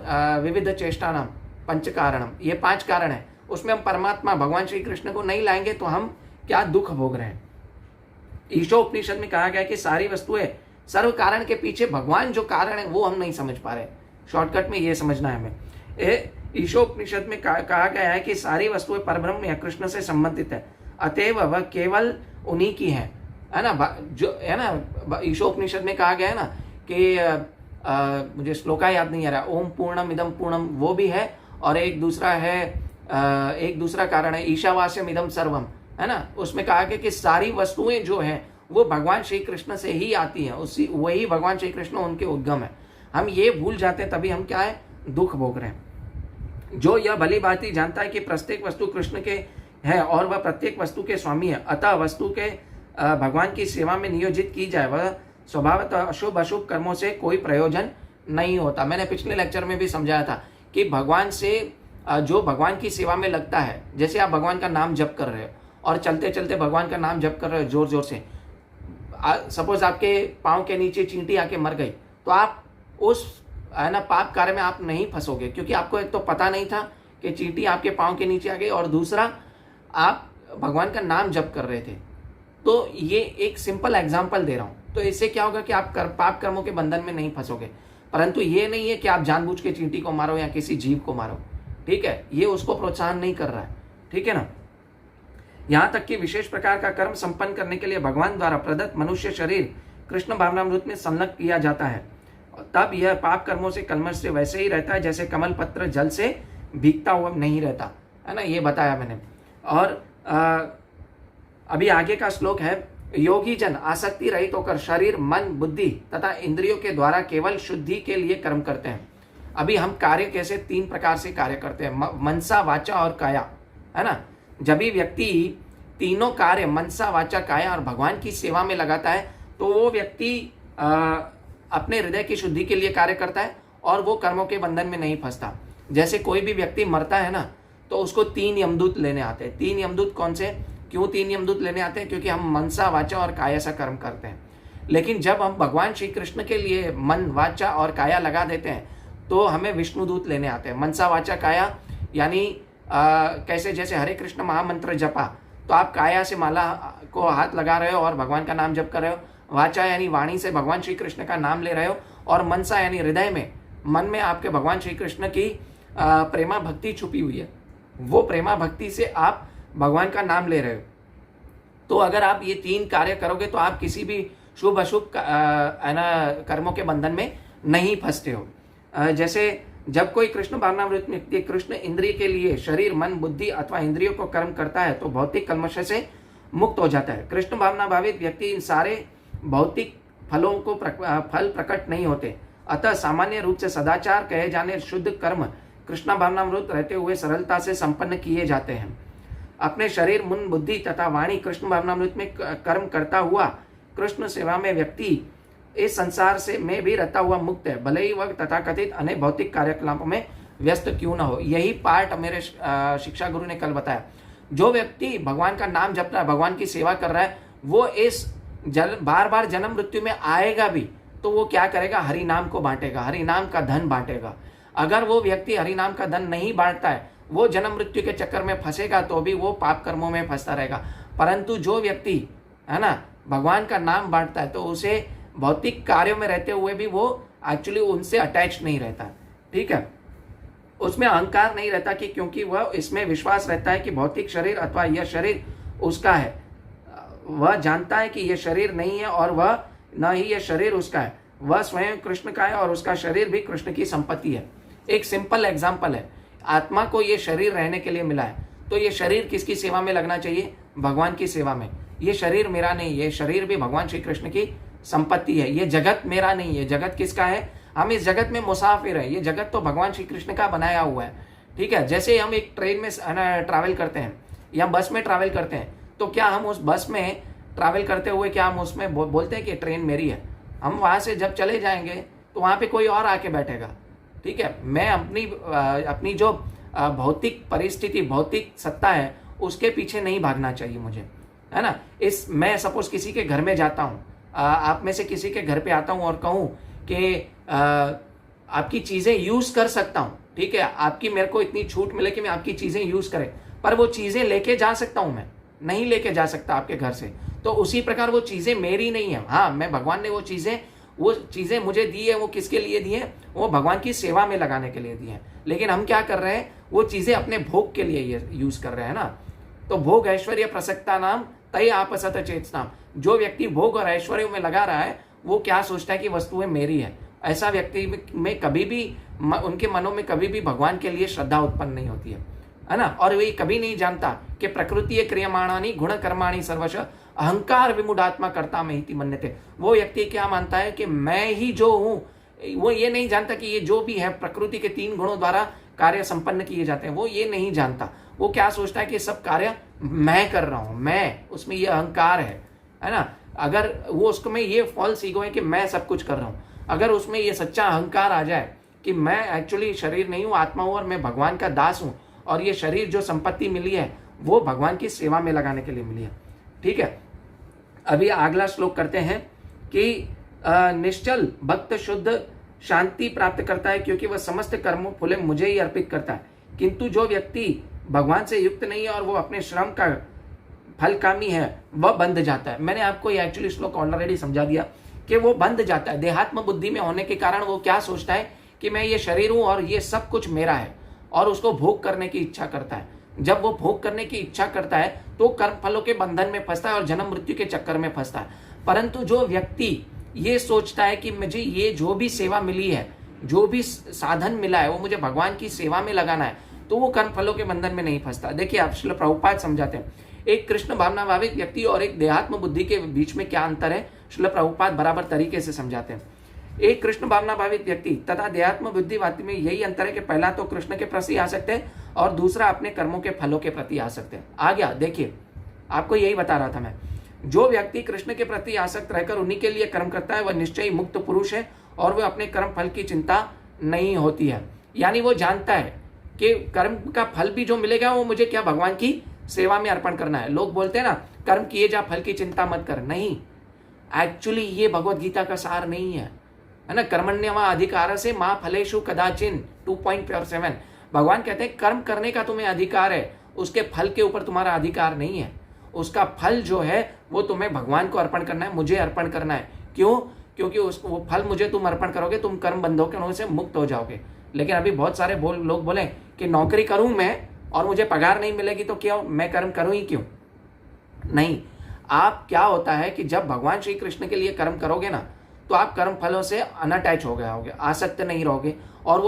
विविध चेष्टानाम, पंच कारणम, ये 5 कारण है। उसमें हम परमात्मा भगवान श्री कृष्ण को नहीं लाएंगे तो हम क्या दुख भोग रहे हैं। ईशोपनिषद में कहा गया कि सारी वस्तुएं सर्व कारण के पीछे भगवान जो कारण है वो हम नहीं समझ पा रहे। शॉर्टकट में ये समझना है हमें। ईशोपनिषद में कहा गया है कि सारी वस्तुएं परब्रह्म या कृष्ण से संबंधित है, अतएव वह केवल उन्हीं की है ना। जो है ना ईशोपनिषद में कहा गया है ना कि मुझे श्लोका याद नहीं आ रहा, ओम पूर्णम इदम पूर्णम, वो भी है और एक दूसरा है, एक दूसरा कारण है ईशावास्यम इदम सर्वम, है ना। उसमें कहा गया कि सारी वस्तुएं जो हैं वो भगवान श्री कृष्ण से ही आती हैं, उसी वही भगवान श्री कृष्ण उनके उद्गम है। हम ये भूल जाते हैं तभी हम क्या है दुख भोग रहे हैं। जो यह भली भांति जानता है कि प्रत्येक वस्तु कृष्ण के है और वह प्रत्येक वस्तु के स्वामी है, अतः वस्तु के भगवान की सेवा में नियोजित की जाए, वह स्वभावतः अशुभ अशुभ कर्मों से कोई प्रयोजन नहीं होता। मैंने पिछले लेक्चर में भी समझाया था कि भगवान से जो भगवान की सेवा में लगता है, जैसे आप भगवान का नाम जप कर रहे हो और चलते चलते भगवान का नाम जप कर रहे हो जोर जोर से, सपोज आपके पाँव के नीचे चींटी आके मर गई तो आप उस है ना पाप कार्य में आप नहीं फंसोगे, क्योंकि आपको एक तो पता नहीं था कि चींटी आपके पाँव के नीचे आ गई और दूसरा आप भगवान का नाम जप कर रहे थे। तो ये एक सिंपल एग्जाम्पल दे रहा हूँ। तो इससे क्या होगा कि आप पाप कर्मों के बंधन में नहीं फंसोगे। परंतु ये नहीं है कि आप जानबूझ के चींटी को मारो या किसी जीव को मारो, ठीक है, ये उसको प्रोत्साहन नहीं कर रहा है, ठीक है ना। यहाँ तक कि विशेष प्रकार का कर्म संपन्न करने के लिए भगवान द्वारा प्रदत्त मनुष्य शरीर कृष्ण भावनामृत में संलग्न किया जाता है, तब यह पाप कर्मों से कलमश से वैसे ही रहता है जैसे कमल पत्र जल से भीगता हुआ नहीं रहता, है ना, ये बताया मैंने। और अभी आगे का श्लोक है, योगी जन आसक्ति रहित होकर शरीर मन बुद्धि तथा इंद्रियों के द्वारा केवल शुद्धि के लिए कर्म करते हैं। अभी हम कार्य कैसे 3 प्रकार से कार्य करते हैं, मनसा वाचा और काया, है ना। जब भी व्यक्ति तीनों कार्य मनसा वाचा काया और भगवान की सेवा में लगाता है तो वो व्यक्ति अपने हृदय की शुद्धि के लिए कार्य करता है और वो कर्मों के बंधन में नहीं फंसता। जैसे कोई भी व्यक्ति मरता है ना तो उसको 3 यमदूत लेने आते हैं। 3 यमदूत कौन से, क्यों 3 यमदूत लेने आते हैं? क्योंकि हम मनसा वाचा और काया से कर्म करते हैं। लेकिन जब हम भगवान श्री कृष्ण के लिए मन वाचा और काया लगा देते हैं तो हमें विष्णुदूत लेने आते हैं। मनसा वाचा काया यानी कैसे, जैसे हरे कृष्ण महामंत्र जपा तो आप काया से माला को हाथ लगा रहे हो और भगवान का नाम जप कर रहे हो, वाचा यानी वाणी से भगवान श्री कृष्ण का नाम ले रहे हो, और मनसा यानी हृदय में, मन में आपके भगवान श्री कृष्ण की प्रेमा भक्ति छुपी हुई है, वो प्रेमा भक्ति से आप भगवान का नाम ले रहे हो। तो अगर आप ये 3 कार्य करोगे तो आप किसी भी शुभ अशुभ कर्मों के बंधन में नहीं फंसते हो। जैसे जब कोई कृष्ण भावनामृत व्यक्ति कृष्ण इंद्रिय के लिए शरीर मन बुद्धि अथवा इंद्रियों को कर्म करता है तो भौतिक कल्मश से मुक्त हो जाता है। कृष्ण भावना भावित व्यक्ति इन सारे भौतिक फलों को फल प्रकट नहीं होते। अतः सामान्य रूप से सदाचार कहे जाने शुद्ध कर्म कृष्ण भावनामृत रहते हुए सरलता से संपन्न किए जाते हैं। अपने शरीर, मन, बुद्धि तथा वाणी कृष्ण भावनामृत में कर्म करता हुआ कृष्ण सेवा में व्यक्ति इस संसार से में भी रहता हुआ मुक्त है, भले ही वह तथाकथित अन्य भौतिक कार्यकलापों में व्यस्त क्यों न हो। यही पार्ट मेरे शिक्षा गुरु ने कल बताया। जो व्यक्ति भगवान का नाम जप रहा है, भगवान की सेवा कर रहा है, वो इस बार बार जन्म मृत्यु में आएगा भी तो वो क्या करेगा? हरि नाम को बांटेगा, हरि नाम का धन बांटेगा। अगर वो व्यक्ति हरि नाम का धन नहीं बांटता है, वो जन्म मृत्यु के चक्कर में फंसेगा तो भी वो पाप कर्मों में फंसता रहेगा। परंतु जो व्यक्ति है ना भगवान का नाम बांटता है तो उसे भौतिक कार्यों में रहते हुए भी वो एक्चुअली उनसे अटैच नहीं रहता। ठीक है, उसमें अहंकार नहीं रहता कि क्योंकि वह इसमें विश्वास रहता है कि भौतिक शरीर अथवा यह शरीर उसका है। वह जानता है कि यह शरीर नहीं है और वह न ही यह शरीर उसका है, वह स्वयं कृष्ण का है और उसका शरीर भी कृष्ण की संपत्ति है। एक सिंपल एग्जाम्पल है, आत्मा को यह शरीर रहने के लिए मिला है तो यह शरीर किसकी सेवा में लगना चाहिए? भगवान की सेवा में। ये शरीर मेरा नहीं, ये शरीर भी भगवान श्री कृष्ण की संपत्ति है। ये जगत मेरा नहीं है, जगत किसका है? हम इस जगत में मुसाफिर है। ये जगत तो भगवान श्री कृष्ण का बनाया हुआ है। ठीक है, जैसे हम एक ट्रेन में ट्रैवल करते हैं या बस में ट्रैवल करते हैं तो क्या हम उस बस में ट्रैवल करते हुए क्या हम उसमें बोलते हैं कि ट्रेन मेरी है? हम वहां से जब चले जाएंगे तो वहां पे कोई और आके बैठेगा। ठीक है, मैं अपनी जो भौतिक परिस्थिति, भौतिक सत्ता है उसके पीछे नहीं भागना चाहिए मुझे, है ना। मैं सपोज किसी के घर में जाता हूँ, आप में से किसी के घर पे आता हूँ और कहूँ कि आपकी चीजें यूज कर सकता हूँ, ठीक है, आपकी मेरे को इतनी छूट मिले कि मैं आपकी चीजें यूज करें, पर वो चीजें लेके जा सकता हूँ? मैं नहीं लेके जा सकता आपके घर से। तो उसी प्रकार वो चीजें मेरी नहीं है। हाँ, मैं भगवान ने वो चीजें मुझे दी है, वो किसके लिए दी है? वो भगवान की सेवा में लगाने के लिए दी है। लेकिन हम क्या कर रहे हैं? वो चीजें अपने भोग के लिए यूज कर रहे हैं ना। तो भोग ऐश्वर्य प्रसक्ता नाम तय आपसत चेतनाम। जो व्यक्ति भोग और ऐश्वर्य में लगा रहा है वो क्या सोचता है कि वस्तुएं मेरी है। ऐसा व्यक्ति में कभी भी, उनके मनों में कभी भी भगवान के लिए श्रद्धा उत्पन्न नहीं होती है ना। और वे कभी नहीं जानता कि प्रकृति क्रियमाणानी गुण कर्माणी सर्वश अहंकार विमूढ़ात्मा कर्ता में ही मन्यते। वो व्यक्ति क्या मानता है कि मैं ही जो हूं, वो ये नहीं जानता कि ये जो भी है प्रकृति के 3 गुणों द्वारा कार्य संपन्न किए जाते हैं, वो ये नहीं जानता। वो क्या सोचता है कि सब कार्य मैं कर रहा हूं, मैं, उसमें ये अहंकार है ना। अगर वो उसको में ये फॉल्स ईगो है कि मैं सब कुछ कर रहा हूं, अगर उसमें ये सच्चा अहंकार आ जाए कि मैं एक्चुअली शरीर नहीं हूं, आत्मा हूं और मैं भगवान का दास हूं और ये शरीर जो संपत्ति मिली है वो भगवान की सेवा में लगाने के लिए मिली है। ठीक है, अभी अगला श्लोक करते हैं कि निश्चल भक्त शुद्ध शांति प्राप्त करता है क्योंकि वह समस्त कर्मों फूले मुझे ही अर्पित करता है। किंतु जो व्यक्ति भगवान से युक्त नहीं है और वो अपने श्रम का फलकामी है वह बंध जाता है। मैंने आपको ये एक्चुअली श्लोक ऑलरेडी समझा दिया कि वो बंध जाता है। देहात्म बुद्धि में होने के कारण वो क्या सोचता है कि मैं ये शरीर हूं और ये सब कुछ मेरा है, और उसको भोग करने की इच्छा करता है। जब वो भोग करने की इच्छा करता है तो कर्म फलों के बंधन में फंसता है और जन्म मृत्यु के चक्कर में फंसता है। परंतु जो व्यक्ति ये सोचता है कि मुझे ये जो भी सेवा मिली है, जो भी साधन मिला है वो मुझे भगवान की सेवा में लगाना है, तो वो कर्म फलों के बंधन में नहीं फंसता। देखिए, आप श्रील प्रभुपाद समझाते हैं एक कृष्ण भावना भावित व्यक्ति और एक देहात्म बुद्धि के बीच में क्या अंतर है। श्रील प्रभुपाद बराबर तरीके से समझाते हैं। एक कृष्ण भावना भावित व्यक्ति तथा देहात्म बुद्धिवादी में यही अंतर है कि पहला तो कृष्ण के प्रति आ सकते हैं और दूसरा अपने कर्मों के फलों के प्रति आ सकते हैं। आ गया, देखिए आपको यही बता रहा था मैं। जो व्यक्ति कृष्ण के प्रति आसक्त रहकर उन्हीं के लिए कर्म करता है वह निश्चय ही मुक्त पुरुष है और वह अपने कर्म फल की चिंता नहीं होती है। यानी वो जानता है कि कर्म का फल भी जो मिलेगा वो मुझे क्या भगवान की सेवा में अर्पण करना है। लोग बोलते हैं ना कर्म किए जा फल की चिंता मत कर, नहीं, एक्चुअली ये भगवत गीता का सार नहीं है ना। कर्मण्यवा अधिकार से मां फलेषु कदाचिन 2.7 भगवान कहते हैं कर्म करने का तुम्हें अधिकार है, उसके फल के ऊपर तुम्हारा अधिकार नहीं है। उसका फल जो है वो तुम्हें भगवान को अर्पण करना है, मुझे अर्पण करना है। क्यों? क्योंकि वो फल मुझे तुम अर्पण करोगे, तुम कर्म बंधनों से मुक्त हो जाओगे। लेकिन अभी बहुत सारे लोग बोले कि नौकरी करूं मैं और मुझे पगार नहीं मिलेगी तो क्यों, मैं कर्म करूं ही क्यों? नहीं, आप क्या होता है कि जब भगवान श्री कृष्ण के लिए कर्म करोगे ना तो आप कर्म फलों से अनअटैच हो गए होगे, आसक्त नहीं रहोगे। और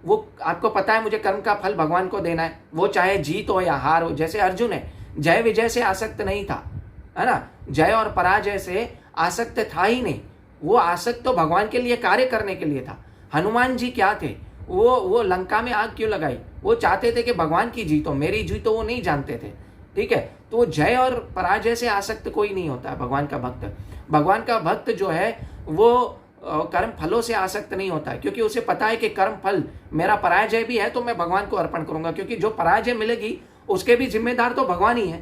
वो आपको पता है मुझे कर्म का फल भगवान को देना है, वो चाहे जीत हो या हार हो। जैसे अर्जुन है, जय विजय से आसक्त नहीं था, है ना। जय और पराजय से आसक्त था ही नहीं। वो आसक्त तो भगवान के लिए कार्य करने के लिए था। हनुमान जी क्या थे, वो लंका में आग क्यों लगाई? वो चाहते थे कि भगवान की जीत हो, मेरी जीत हो, वो नहीं जानते थे। ठीक है, तो वो जय और पराजय से आसक्त कोई नहीं होता है भगवान का भक्त। भगवान का भक्त जो है वो कर्म फलों से आसक्त नहीं होता है, क्योंकि उसे पता है कि कर्म फल मेरा पराजय भी है तो मैं भगवान को अर्पण करूंगा, क्योंकि जो पराजय मिलेगी उसके भी जिम्मेदार तो भगवान ही है।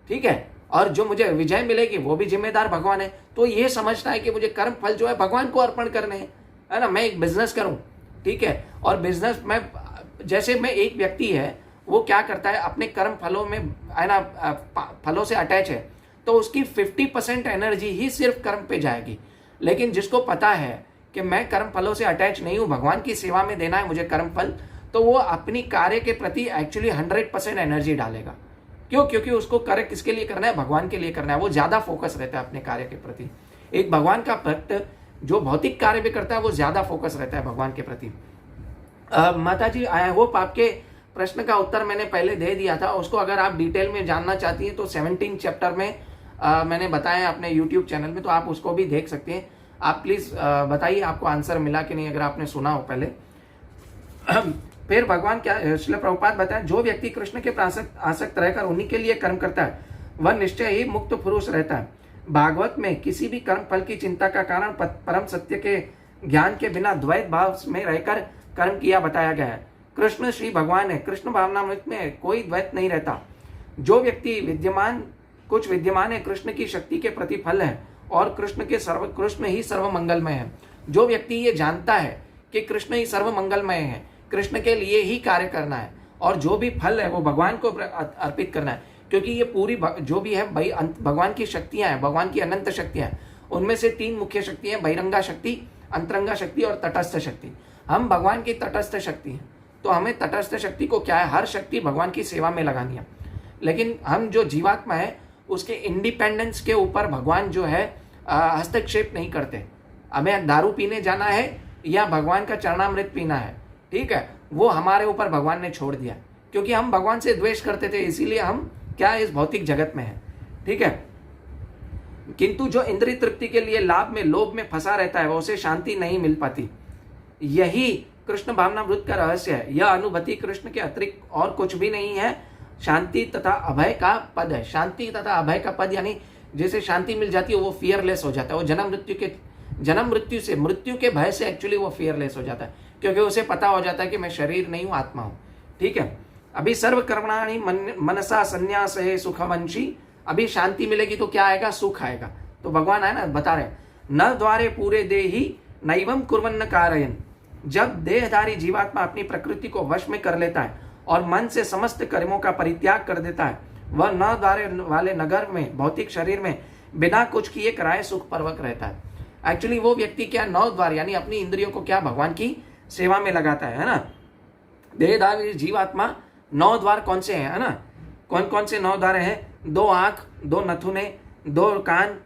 ठीक है, और जो मुझे विजय मिलेगी वो भी जिम्मेदार भगवान है। तो ये समझता है कि मुझे कर्म फल जो है भगवान को अर्पण करने हैं, है ना। मैं एक बिजनेस करूं, ठीक है, और बिजनेस में जैसे मैं एक व्यक्ति है, वो क्या करता है अपने कर्म फलों में, है ना, फलों से अटैच है, तो उसकी 50% एनर्जी ही सिर्फ कर्म पे जाएगी। लेकिन जिसको पता है कि मैं कर्म फलों से अटैच नहीं हूं, भगवान की सेवा में देना है मुझे कर्म फल, तो वो अपनी कार्य के प्रति एक्चुअली 100% एनर्जी डालेगा। क्यों? क्योंकि उसको कार्य किसके लिए करना है? भगवान के लिए करना है। वो ज्यादा फोकस रहता है अपने कार्य के प्रति। एक भगवान का भक्त जो भौतिक कार्य भी करता है वो ज्यादा फोकस रहता है भगवान के प्रति। माता जी, आई होप आपके प्रश्न का उत्तर मैंने पहले दे दिया था। उसको अगर आप डिटेल में जानना चाहती हैं तो 17 चैप्टर में मैंने बताया अपने यूट्यूब चैनल में, तो आप उसको भी देख सकते हैं। आप प्लीज बताइए आपको आंसर मिला कि नहीं, अगर आपने सुना हो पहले। फिर भगवान क्या, श्रील प्रभुपाद बताएं, जो व्यक्ति कृष्ण के आसक्त रहकर उन्हीं के लिए कर्म करता है वह निश्चय ही मुक्त पुरुष रहता है। भागवत में किसी भी कर्म फल की चिंता का कारण परम सत्य के ज्ञान के बिना द्वैत भाव में रहकर कर्म किया बताया गया है। कृष्ण श्री भगवान है, कृष्ण भावनामृत में कोई द्वैत नहीं रहता। जो व्यक्ति कुछ विद्यमान है कृष्ण की शक्ति के प्रतिफल है और कृष्ण ही सर्व मंगलमय है। जो व्यक्ति ये जानता है कि कृष्ण ही सर्व मंगलमय है, कृष्ण के लिए ही कार्य करना है और जो भी फल है वो भगवान को अर्पित करना है, क्योंकि ये पूरी जो भी है भगवान की शक्तियां हैं, भगवान की अनंत शक्तियां हैं। उनमें से 3 मुख्य शक्ति हैं, बहिरंगा शक्ति, अंतरंगा शक्ति और तटस्थ शक्ति। हम भगवान की तटस्थ शक्ति हैं, तो हमें तटस्थ शक्ति को क्या है, हर शक्ति भगवान की सेवा में लगानी है। लेकिन हम जो जीवात्मा है उसके इंडिपेंडेंस के ऊपर भगवान जो है हस्तक्षेप नहीं करते। हमें दारू पीने जाना है या भगवान का चरणामृत पीना है, ठीक है, वो हमारे ऊपर भगवान ने छोड़ दिया, क्योंकि हम भगवान से द्वेष करते थे, इसीलिए हम क्या इस भौतिक जगत में है। ठीक है, किंतु जो इंद्रिय तृप्ति के लिए लाभ में लोभ में फंसा रहता है वो उसे शांति नहीं मिल पाती। यही कृष्ण भावनामृत का रहस्य है। यह अनुभूति कृष्ण के अतिरिक्त और कुछ भी नहीं है, शांति तथा अभय का पद है। शांति तथा अभय का पद यानी जैसे शांति मिल जाती है वो फियरलेस हो जाता है। वो जन्म मृत्यु से, मृत्यु के भय से एक्चुअली वो फियरलेस हो जाता है, क्योंकि उसे पता हो जाता है कि मैं शरीर नहीं हूं, आत्मा हूं। ठीक है, अभी सर्व कर्मणानि मनसा संन्यास है सुखवंशी। अभी शांति मिलेगी तो क्या आएगा? सुख आएगा। तो भगवान है ना बता रहे, न द्वारे पूरे देही नैवम कुर्वन्न कारयन्। जब देहधारी जीवात्मा अपनी प्रकृति को वश में कर लेता है और मन से समस्त कर्मों का परित्याग कर देता है, वह न द्वारे वाले नगर में, भौतिक शरीर में बिना कुछ किए कराए सुखपूर्वक रहता है। एक्चुअली वो व्यक्ति क्या, 9 द्वार यानी अपनी इंद्रियों को क्या भगवान की सेवा में लगाता है ना। देहधारी जीवात्मा 9 द्वार कौन से हैं, है ना, कौन कौन से 9 द्वार हैं? 2 आंख, 2 नथुने, 2 कान,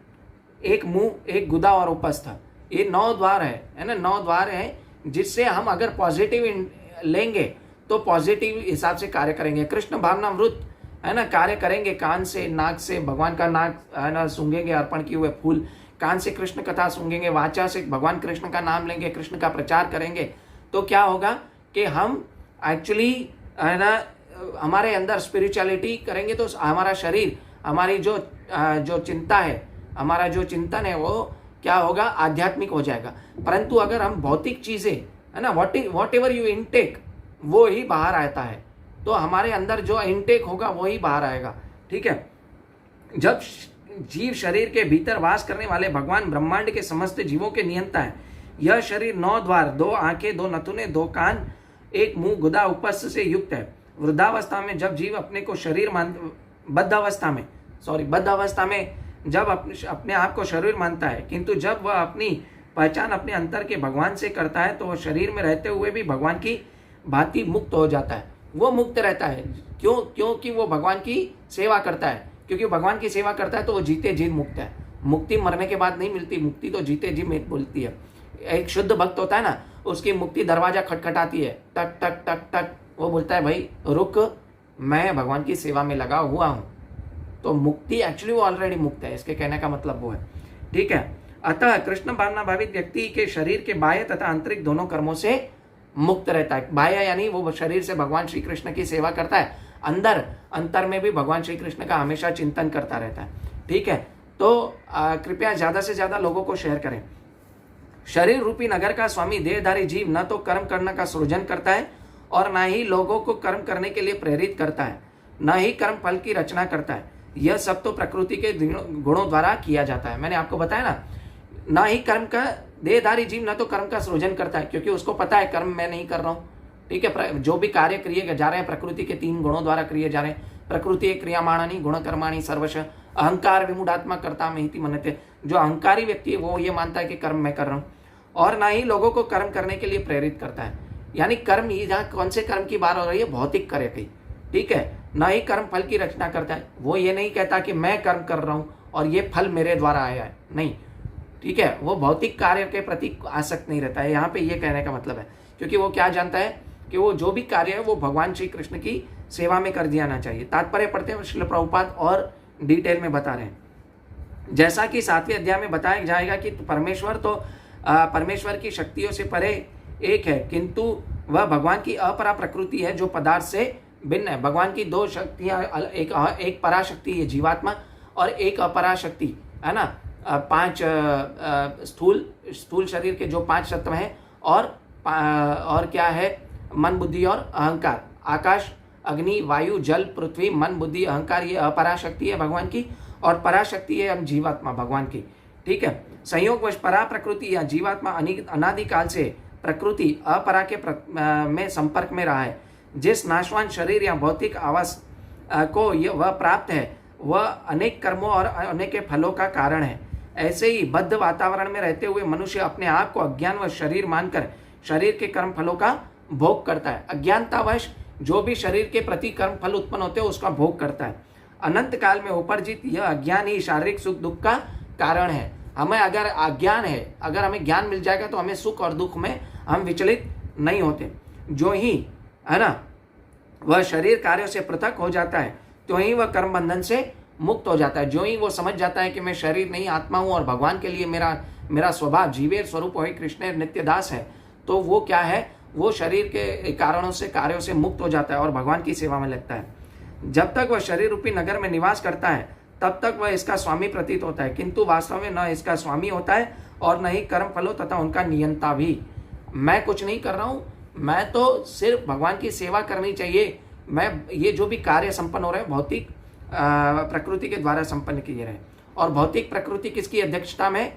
1 मुंह, 1 गुदा और उपस्थ। ये 9 द्वार है ना, 9 द्वार है जिससे हम अगर पॉजिटिव लेंगे तो पॉजिटिव हिसाब से कार्य करेंगे। कृष्ण भावनामृत है ना कार्य करेंगे, कान से, नाक से भगवान का नाक है ना सूंघेंगे, अर्पण किए हुए फूल, कान से कृष्ण कथा सूंघेंगे, वाचा से भगवान कृष्ण का नाम लेंगे, कृष्ण का प्रचार करेंगे, तो क्या होगा कि हम एक्चुअली है ना हमारे अंदर स्पिरिचुअलिटी करेंगे तो हमारा शरीर, हमारी जो चिंता है, हमारा जो चिंतन है वो क्या होगा, आध्यात्मिक हो जाएगा। परंतु अगर हम भौतिक चीजें है ना, वॉट एवर यू इनटेक, वो ही बाहर आता है, तो हमारे अंदर जो इनटेक होगा वो ही बाहर आएगा। ठीक है, जब जीव शरीर के भीतर वास करने वाले भगवान ब्रह्मांड के समस्त जीवों के नियंता है। यह शरीर 9 द्वार, 2 आंखें, 2 नथुने, 2 कान, 1 मुंह, गुदा, उपस्थ से युक्त है। वृद्धावस्था में जब जीव अपने को शरीर बद्धावस्था में जब अपने आप को शरीर मानता है, किंतु जब वह अपनी पहचान अपने अंतर के भगवान से करता है तो वह शरीर में रहते हुए भी भगवान की भांति मुक्त हो जाता है। वो मुक्त रहता है क्योंकि वो भगवान की सेवा करता है। क्योंकि भगवान की सेवा करता है तो वो जीते जी मुक्त है। मुक्ति मरने के बाद नहीं मिलती, मुक्ति तो जीते जी मिलती है। एक शुद्ध भक्त होता है ना, उसकी मुक्ति दरवाजा खटखटाती है, टक टक टक टक, वो बोलता है भाई रुक, मैं भगवान की सेवा में लगा हुआ हूँ। तो मुक्ति एक्चुअली वो ऑलरेडी मुक्त है, इसके कहने का मतलब वो है। ठीक है। अतः कृष्ण भावना भावित व्यक्ति के शरीर के बाह्य तथा आंतरिक दोनों कर्मों से मुक्त रहता है। बाह्य यानी वो शरीर से भगवान श्री कृष्ण की सेवा करता है, अंतर में भी भगवान श्री कृष्ण का हमेशा चिंतन करता रहता है। ठीक है, तो कृपया ज्यादा से ज्यादा लोगों को शेयर करें। शरीर रूपी नगर का स्वामी देहधारी जीव न तो कर्म करने का सृजन करता है और न ही लोगों को कर्म करने के लिए प्रेरित करता है, न ही कर्म फल की रचना करता है। यह सब तो प्रकृति के गुणों द्वारा किया जाता है। मैंने आपको बताया ना, न ही कर्म का देहधारी जीव न तो कर्म का सृजन करता है, क्योंकि उसको पता है कर्म मैं नहीं कर रहा हूँ। ठीक है, जो भी कार्य किए जा रहे हैं प्रकृति के 3 गुणों द्वारा किए जा रहे हैं। प्रकृति क्रियामाणानी गुण कर्माणी सर्वश अहंकार विमूढ़ात्मा कर्ता में ही मनते। जो अहंकारी व्यक्ति है वो ये मानता है कि कर्म मैं कर रहा हूँ, और ना ही लोगों को कर्म करने के लिए प्रेरित करता है। यानी कर्म, ये जहाँ कौन से कर्म की बात हो रही है, भौतिक कार्य की। ठीक है, ना ही कर्म फल की रचना करता है। वो ये नहीं कहता कि मैं कर्म कर रहा हूँ और ये फल मेरे द्वारा आया है, नहीं। ठीक है, वो भौतिक कार्य के प्रति आसक्त नहीं रहता है। यहाँ पे ये कहने का मतलब है, क्योंकि वो क्या जानता है कि वो जो भी कार्य है वो भगवान श्री कृष्ण की सेवा में कर दिया जाना चाहिए। तात्पर्य पढ़ते हैं, श्रील प्रभुपाद और डिटेल में बता रहे हैं। जैसा कि 7वें अध्याय में बताया जाएगा कि परमेश्वर की शक्तियों से परे एक है, किंतु वह भगवान की अपरा प्रकृति है जो पदार्थ से भिन्न है। भगवान की 2 शक्तियां, एक पराशक्ति है जीवात्मा और एक अपराशक्ति है ना। 5 स्थूल शरीर के जो 5 तत्व हैं, और क्या है, मन बुद्धि और अहंकार। आकाश, अग्नि, वायु, जल, पृथ्वी, मन बुद्धि अहंकार, ये अपराशक्ति है भगवान की, और पराशक्ति है हम जीवात्मा भगवान की। ठीक है, संयोगवश परा प्रकृति या जीवात्मा अनादिकाल से प्रकृति अपरा के में संपर्क में रहा है। जिस नाशवान शरीर या भौतिक आवास को वह प्राप्त है, वह अनेक कर्मों और अनेक फलों का कारण है। ऐसे ही बद्ध वातावरण में रहते हुए मनुष्य अपने आप को अज्ञान व शरीर मानकर शरीर के कर्म फलों का भोग करता है। अज्ञानतावश जो भी शरीर के प्रति कर्म फल उत्पन्न होते हैं उसका भोग करता है। अनंत काल में उपर्जित यह अज्ञान ही शारीरिक सुख दुख का कारण है। हमें अगर अज्ञान है, अगर हमें ज्ञान मिल जाएगा तो हमें सुख और दुख में हम विचलित नहीं होते। जो ही है ना वह शरीर कार्यों से पृथक हो जाता है, तो ही वह कर्म बंधन से मुक्त हो जाता है। जो ही वो समझ जाता है कि मैं शरीर नहीं आत्मा हूँ और भगवान के लिए मेरा स्वभाव जीवेर स्वरूप हो कृष्ण नित्य दास है, तो वो क्या है, वो शरीर के कारणों से कार्यों से मुक्त हो जाता है और भगवान की सेवा में लगता है। जब तक वह शरीर रूपी नगर में निवास करता है तब तक वह इसका स्वामी प्रतीत होता है, किंतु वास्तव में न इसका स्वामी होता है और न ही कर्म फलों तथा उनका नियंता भी। मैं कुछ नहीं कर रहा हूँ, मैं तो सिर्फ भगवान की सेवा करनी चाहिए। मैं ये जो भी कार्य संपन्न हो रहे हैं भौतिक प्रकृति के द्वारा संपन्न किए रहे, और भौतिक प्रकृति किसकी अध्यक्षता में,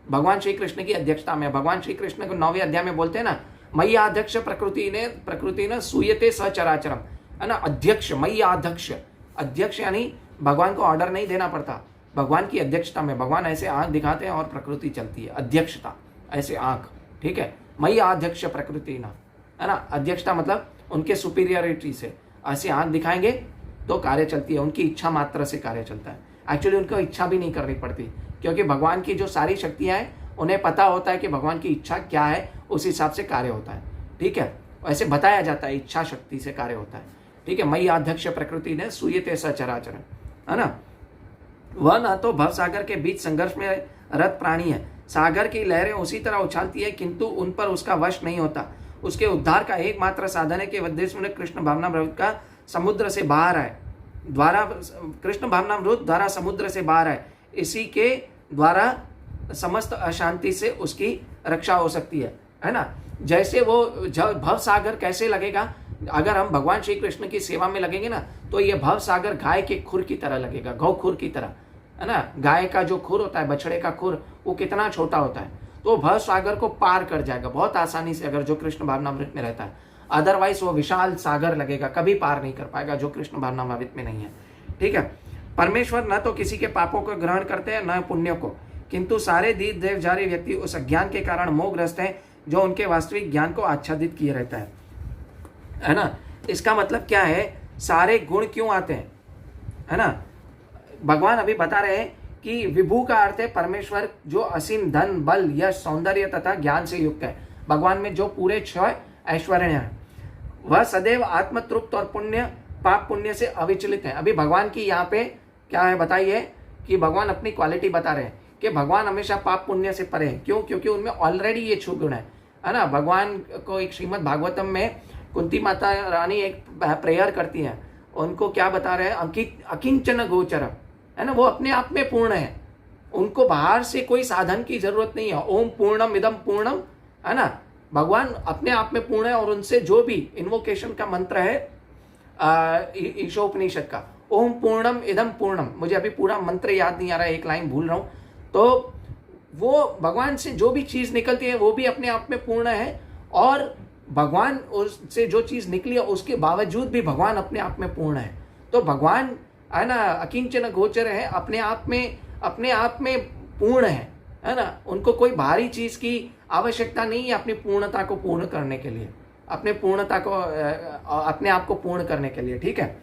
भगवान श्री कृष्ण की अध्यक्षता में। भगवान श्री कृष्ण को 9वें अध्याय में बोलते हैं ना, मयि अध्यक्ष प्रकृति ने सूयते सचराचरम, है ना। अध्यक्ष, मयि अध्यक्ष यानी भगवान को ऑर्डर नहीं देना पड़ता, भगवान की अध्यक्षता में। भगवान ऐसे आंख दिखाते हैं और प्रकृति चलती है, अध्यक्षता ऐसे आंख। ठीक है, मयि अध्यक्ष प्रकृति ना, है ना। अध्यक्षता मतलब उनके सुपीरियरिटी से ऐसे आंख दिखाएंगे तो कार्य चलती है, उनकी इच्छा मात्र से कार्य चलता है। एक्चुअली उनको इच्छा भी नहीं करनी पड़ती, क्योंकि भगवान की जो सारी शक्तियां हैं उन्हें पता होता है कि भगवान की इच्छा क्या है, उस हिसाब से कार्य होता है। ठीक है, वैसे बताया जाता है इच्छा शक्ति से कार्य होता है। ठीक है, मयि अध्यक्ष प्रकृति ने सूयते सचराचर, है ना। वह ना तो भव सागर के बीच संघर्ष में रत प्राणी है। सागर की लहरें उसी तरह उछालती है, किंतु उन पर उसका वश नहीं होता। उसके उद्धार का एकमात्र साधन है कि उद्देश्य में कृष्ण भावनामृत का समुद्र से बाहर आए, कृष्ण भावनामृत द्वारा समुद्र से बाहर आए। इसी के द्वारा समस्त अशांति से उसकी रक्षा हो सकती है ना। जैसे वो भव सागर कैसे लगेगा, अगर हम भगवान श्री कृष्ण की सेवा में लगेंगे ना, तो ये भव सागर गाय के खुर की तरह लगेगा, गौ खुर की तरह, है ना। गाय का जो खुर होता है, बछड़े का खुर, वो कितना छोटा होता है, तो भव सागर को पार कर जाएगा बहुत आसानी से, अगर जो कृष्ण भावनामृत में रहता है। अदरवाइज वो विशाल सागर लगेगा, कभी पार नहीं कर पाएगा जो कृष्ण भावनामृत में नहीं है। ठीक है, परमेश्वर न तो किसी के पापों को ग्रहण करते हैं न पुण्य को, किंतु सारे देवजारी व्यक्ति उस अज्ञान के कारण मोहग्रस्त हैं जो उनके वास्तविक ज्ञान को आच्छादित किए रहता है ना। इसका मतलब क्या है, सारे गुण क्यों आते हैं, है ना। भगवान अभी बता रहे हैं कि विभू का अर्थ है परमेश्वर, जो असीम धन, बल, यश, सौंदर्य तथा ज्ञान से युक्त है। भगवान में जो पूरे 6 ऐश्वर्य हैं, वह सदैव आत्मतृप्त और पाप पुण्य से अविचलित है। अभी भगवान की यहाँ पे क्या है बताइए, कि भगवान अपनी क्वालिटी बता रहे हैं कि भगवान हमेशा पाप पुण्य से परे हैं। क्यों? क्योंकि उनमें ऑलरेडी ये छू गुण है ना। भगवान को एक श्रीमद् भागवतम में कुंती माता रानी एक प्रेयर करती हैं, उनको क्या बता रहे हैं? अकिंचन गोचर, है ना, वो अपने आप में पूर्ण है, उनको बाहर से कोई साधन की जरूरत नहीं है। ओम पूर्णम इदम पूर्णम, है ना, भगवान अपने आप में पूर्ण है। और उनसे जो भी इन्वोकेशन का मंत्र है ईशोपनिषद का, ओम पूर्णम इदम पूर्णम, मुझे अभी पूरा मंत्र याद नहीं आ रहा है, एक लाइन भूल रहा हूं, तो वो भगवान से जो भी चीज निकलती है वो भी अपने आप में पूर्ण है। और भगवान उससे जो चीज निकली है उसके बावजूद भी भगवान अपने आप में पूर्ण है। तो भगवान, है ना, अकिंचन गोचर है, अपने आप में पूर्ण है ना। उनको कोई बाहरी चीज की आवश्यकता नहीं है अपनी पूर्णता को पूर्ण करने के लिए, अपने आप को पूर्ण करने के लिए, ठीक है।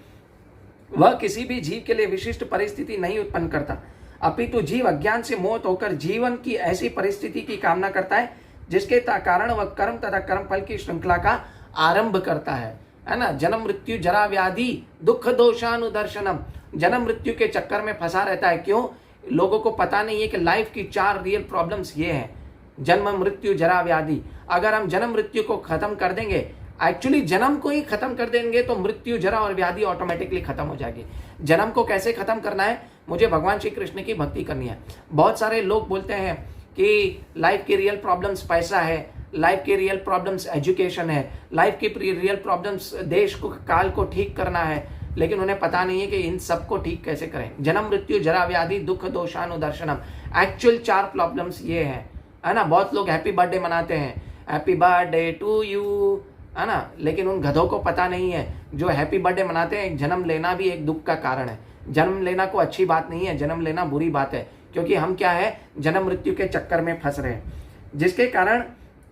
वह किसी भी जीव के लिए विशिष्ट परिस्थिति नहीं उत्पन्न करता, अपितु जीव अज्ञान से मोहित होकर जीवन की ऐसी परिस्थिति की कामना करता है जिसके कारण वह कर्म तथा कर्म फल की श्रृंखला का आरंभ करता है ना। जन्म मृत्यु जरा व्याधि दुख दोषानुदर्शनम, जन्म मृत्यु के चक्कर में फंसा रहता है। क्यों? लोगों को पता नहीं है कि लाइफ की 4 रियल प्रॉब्लम्स ये हैं, जन्म मृत्यु जरा व्याधि। अगर हम जन्म मृत्यु को खत्म कर देंगे, एक्चुअली जन्म को ही खत्म कर देंगे, तो मृत्यु जरा और व्याधि ऑटोमेटिकली खत्म हो जाएगी। जन्म को कैसे खत्म करना है? मुझे भगवान श्री कृष्ण की भक्ति करनी है। बहुत सारे लोग बोलते हैं कि लाइफ की रियल प्रॉब्लम्स पैसा है, लाइफ की रियल प्रॉब्लम्स एजुकेशन है, लाइफ की रियल प्रॉब्लम्स देश को काल को ठीक करना है, लेकिन उन्हें पता नहीं है कि इन सबको ठीक कैसे करें। जन्म मृत्यु जरा व्याधि दुख दोषानुदर्शनम, एक्चुअल 4 प्रॉब्लम्स ये हैं, है ना। बहुत लोग हैप्पी बर्थडे मनाते हैं, हैप्पी बर्थडे टू यू, है ना, लेकिन उन गधों को पता नहीं है जो हैप्पी बर्थडे मनाते हैं जन्म लेना भी एक दुख का कारण है। जन्म लेना को अच्छी बात नहीं है, जन्म लेना बुरी बात है, क्योंकि हम क्या है, जन्म मृत्यु के चक्कर में फंस रहे हैं, जिसके कारण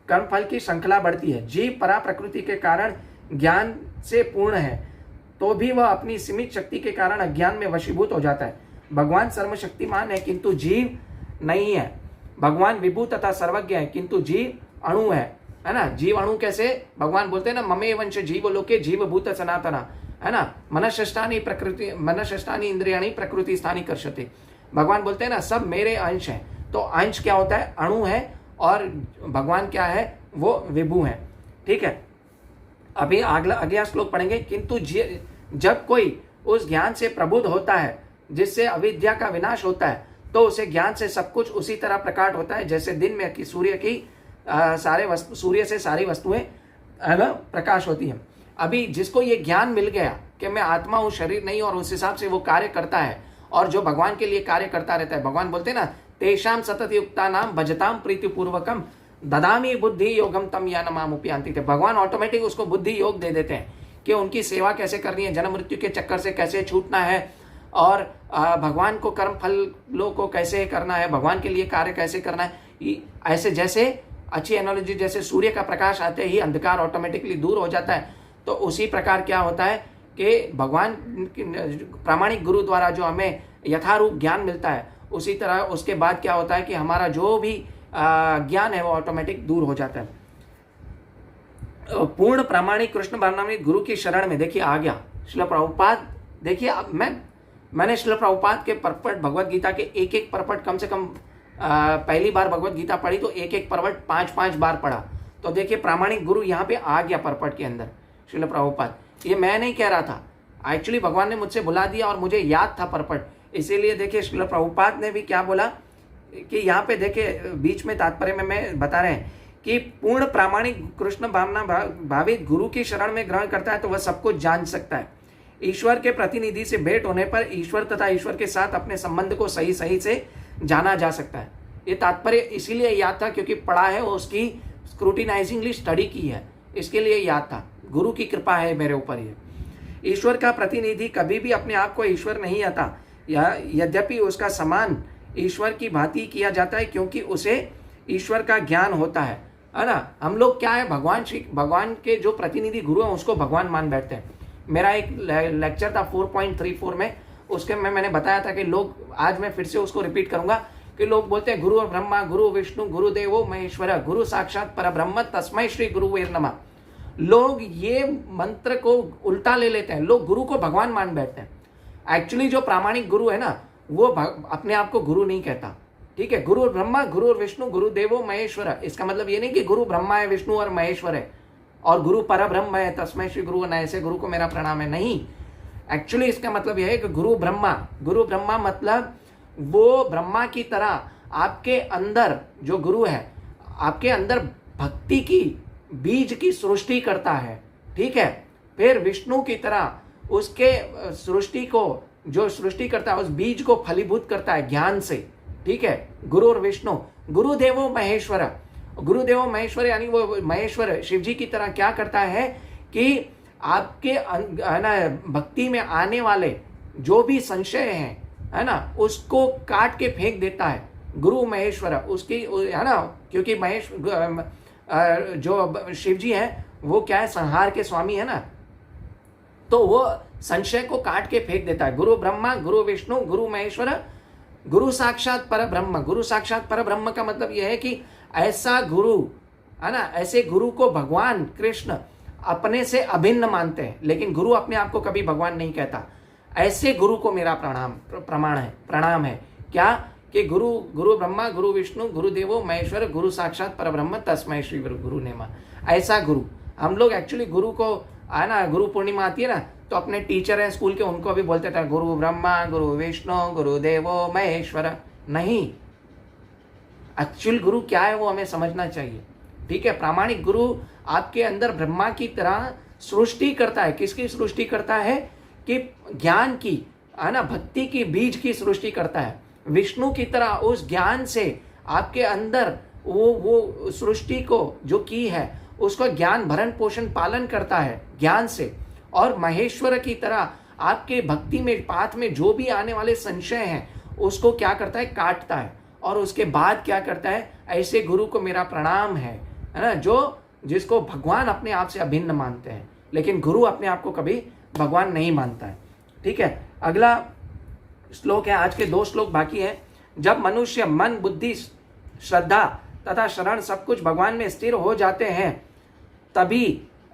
कर्म फल की श्रृंखला बढ़ती है। जीव परा प्रकृति के कारण ज्ञान से पूर्ण है, तो भी वह अपनी सीमित शक्ति के कारण अज्ञान में वशीभूत हो जाता है। भगवान सर्वशक्तिमान है किंतु जीव नहीं है। भगवान विभू तथा सर्वज्ञ है किंतु जीव अणु है ना। जीव अणु कैसे? भगवान बोलते हैं ना, ममे वंश जीव लोके जीव भूत सनातना, है ना। मनष्ठानी इंद्रियाणी प्रकृति स्थानी कर्षते। भगवान बोलते हैं ना, सब मेरे अंश हैं। तो अंश क्या होता है? अणु है। और भगवान क्या है? वो विभू है, ठीक है। अभी अगला श्लोक पढ़ेंगे। किंतु जब कोई उस ज्ञान से प्रबुद्ध होता है जिससे अविद्या का विनाश होता है, तो उसे ज्ञान से सब कुछ उसी तरह प्रकट होता है जैसे दिन में कि सूर्य से सारी वस्तुएं प्रकाश होती हैं। अभी जिसको ये ज्ञान मिल गया कि मैं आत्मा हूं, शरीर नहीं, और उस हिसाब से वो कार्य करता है, और जो भगवान के लिए कार्य करता रहता है, भगवान बोलते हैं ना, तेषाम सतत युक्ता नाम भजताम प्रीति पूर्वकम ददामी बुद्धि योगम तम या नमामुपयांति। भगवान ऑटोमेटिक उसको बुद्धि योग दे देते हैं कि उनकी सेवा कैसे करनी है, जन्म मृत्यु के चक्कर से कैसे छूटना है, और भगवान को कर्म फलों को कैसे करना है, भगवान के लिए कार्य कैसे करना है। ऐसे जैसे अच्छी एनालॉजी, जैसे सूर्य का प्रकाश आते ही अंधकार ऑटोमेटिकली दूर हो जाता है, तो उसी प्रकार क्या होता है कि भगवान प्रामाणिक गुरु द्वारा जो हमें यथारूप ज्ञान मिलता है, उसी तरह उसके बाद क्या होता है कि हमारा जो भी ज्ञान है वो ऑटोमेटिक दूर हो जाता है। पूर्ण प्रामाणिक कृष्ण भावनामृत गुरु की शरण में, देखिए आ गया श्रील प्रभुपाद। देखिए अब मैंने श्रील प्रभुपाद के परपट भगवत गीता के एक परपट कम से कम पहली बार भगवत गीता पढ़ी तो एक परपट 5 बार पढ़ा। तो देखिए प्रामाणिक गुरु यहाँ पे आ गया परपट के अंदर, श्रील प्रभुपाद। ये मैं नहीं कह रहा था, एक्चुअली भगवान ने मुझसे बुला दिया और मुझे याद था परपट, इसीलिए देखिए श्रील प्रभुपाद ने भी क्या बोला कि यहाँ पे देखिए बीच में तात्पर्य में मैं बता रहे हैं कि पूर्ण प्रामाणिक कृष्ण भावना भावित गुरु की शरण में ग्रहण करता है तो वह सब कुछ जान सकता है। ईश्वर के प्रतिनिधि से भेंट होने पर ईश्वर तथा ईश्वर के साथ अपने संबंध को सही से जाना जा सकता है। ये तात्पर्य इसीलिए याद था क्योंकि पढ़ा है और उसकी स्क्रूटिनाइजिंगली स्टडी की है, इसके लिए याद था। गुरु की कृपा है मेरे ऊपर। ये ईश्वर का प्रतिनिधि कभी भी अपने आप को ईश्वर नहीं आता, यद्यपि उसका समान ईश्वर की भांति किया जाता है क्योंकि उसे ईश्वर का ज्ञान होता है ना। हम लोग क्या है, भगवान के जो प्रतिनिधि गुरु हैं उसको भगवान मान बैठते हैं। मेरा एक लेक्चर था 4.34 में, उसके में मैंने बताया था कि लोग, आज मैं फिर से उसको रिपीट करूंगा, कि लोग बोलते हैं गुरु ब्रह्मा गुरु विष्णु गुरु देवो महेश्वर गुरु साक्षात परब्रह्म तस्मै श्री गुरुवे नमः। लोग ये मंत्र को उल्टा ले लेते हैं, लोग गुरु को भगवान मान बैठते हैं। एक्चुअली जो प्रामाणिक गुरु है ना, वो अपने आप को गुरु नहीं कहता, ठीक है। गुरु ब्रह्मा गुरु विष्णु गुरु देवो महेश्वर, इसका मतलब ये नहीं कि गुरु ब्रह्मा है विष्णु और महेश्वर है और गुरु पर ब्रह्म है तस्मै श्री गुरु न, ऐसे गुरु को मेरा प्रणाम है, नहीं। एक्चुअली इसका मतलब यह है कि गुरु ब्रह्मा मतलब वो ब्रह्मा की तरह आपके अंदर जो गुरु है आपके अंदर भक्ति की बीज की सृष्टि करता है, ठीक है। फिर विष्णु की तरह उसके सृष्टि को जो सृष्टि करता है उस बीज को फलीभूत करता है ज्ञान से, ठीक है। गुरु और विष्णु गुरुदेवो महेश्वर यानी वो महेश्वर शिव जी की तरह क्या करता है कि आपके है ना भक्ति में आने वाले जो भी संशय हैं है ना उसको काट के फेंक देता है। गुरु महेश्वर उसकी है ना, क्योंकि जो शिव जी है वो क्या है संहार के स्वामी है ना, तो वो संशय को काट के फेंक देता है। गुरु ब्रह्मा गुरु विष्णु गुरु महेश्वर गुरु साक्षात पर ब्रह्म। गुरु साक्षात पर ब्रह्म का मतलब यह है कि ऐसा गुरु है ना, ऐसे गुरु को भगवान कृष्ण अपने से अभिन्न मानते हैं, लेकिन गुरु अपने आप को कभी भगवान नहीं कहता। ऐसे गुरु को मेरा प्रणाम है क्या कि गुरु ब्रह्मा गुरु विष्णु गुरु देवो महेश्वर गुरु साक्षात परब्रह्म तस्मै श्री गुरु नेमा। ऐसा गुरु हम लोग एक्चुअली गुरु को है ना, गुरु पूर्णिमा आती है ना, तो अपने टीचर हैं स्कूल के उनको भी बोलते थे गुरु ब्रह्मा गुरु विष्णु गुरु देवो महेश्वर। नहीं, एक्चुअल गुरु क्या है वो हमें समझना चाहिए, ठीक है। प्रामाणिक गुरु आपके अंदर ब्रह्मा की तरह सृष्टि करता है। किसकी सृष्टि करता है कि ज्ञान की है ना, भक्ति की बीज की सृष्टि करता है। विष्णु की तरह उस ज्ञान से आपके अंदर वो सृष्टि को जो की है उसको ज्ञान भरण पोषण पालन करता है ज्ञान से। और महेश्वर की तरह आपके भक्ति में पाथ में जो भी आने वाले संशय हैं उसको क्या करता है काटता है। और उसके बाद क्या करता है, ऐसे गुरु को मेरा प्रणाम है ना, जो जिसको भगवान अपने आप से अभिन्न मानते हैं, लेकिन गुरु अपने आप को कभी भगवान नहीं मानता है, ठीक है। अगला श्लोक है, आज के 2 श्लोक बाकी हैं। जब मनुष्य मन बुद्धि श्रद्धा तथा शरण सब कुछ भगवान में स्थिर हो जाते हैं तभी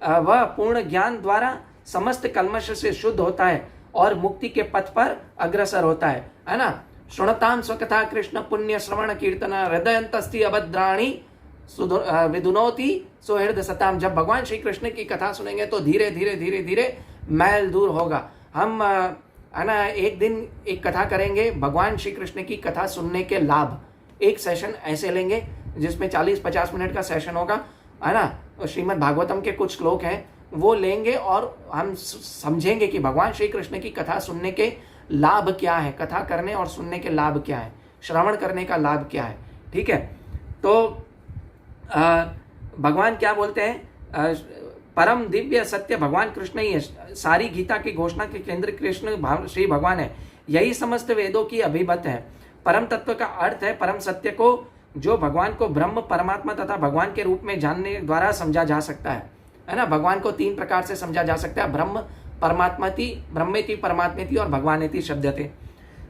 वह पूर्ण ज्ञान द्वारा समस्त कल्मश से शुद्ध होता है और मुक्ति के पथ पर अग्रसर होता है ना। श्रृणताम स्वकथा कृष्ण पुण्य श्रवण कीर्तन हृदयंतस्ति अभद्राणी विदुनोति सुहृद सताम। जब भगवान श्री कृष्ण की कथा सुनेंगे तो धीरे धीरे धीरे धीरे मैल दूर होगा। हम है ना एक दिन एक कथा करेंगे भगवान श्री कृष्ण की कथा सुनने के लाभ। एक सेशन ऐसे लेंगे जिसमें 40-50 मिनट का सेशन होगा है ना। श्रीमद् भागवतम के कुछ श्लोक हैं वो लेंगे और हम समझेंगे कि भगवान श्री कृष्ण की कथा सुनने के लाभ क्या है, कथा करने और सुनने के लाभ क्या है, श्रवण करने का लाभ क्या है, ठीक है। तो भगवान क्या बोलते हैं, परम दिव्य सत्य भगवान कृष्ण ही है। सारी गीता की घोषणा के केंद्र कृष्ण श्री भगवान है। यही समस्त वेदों की अभिमत है। परम तत्व का अर्थ है परम सत्य को जो भगवान को ब्रह्म परमात्मा तथा भगवान के रूप में जानने द्वारा समझा जा सकता है ना। भगवान को 3 प्रकार से समझा जा सकता है, ब्रह्म परमात्माति ब्रह्मेति परमात्मेति और भगवानेति शब्दते।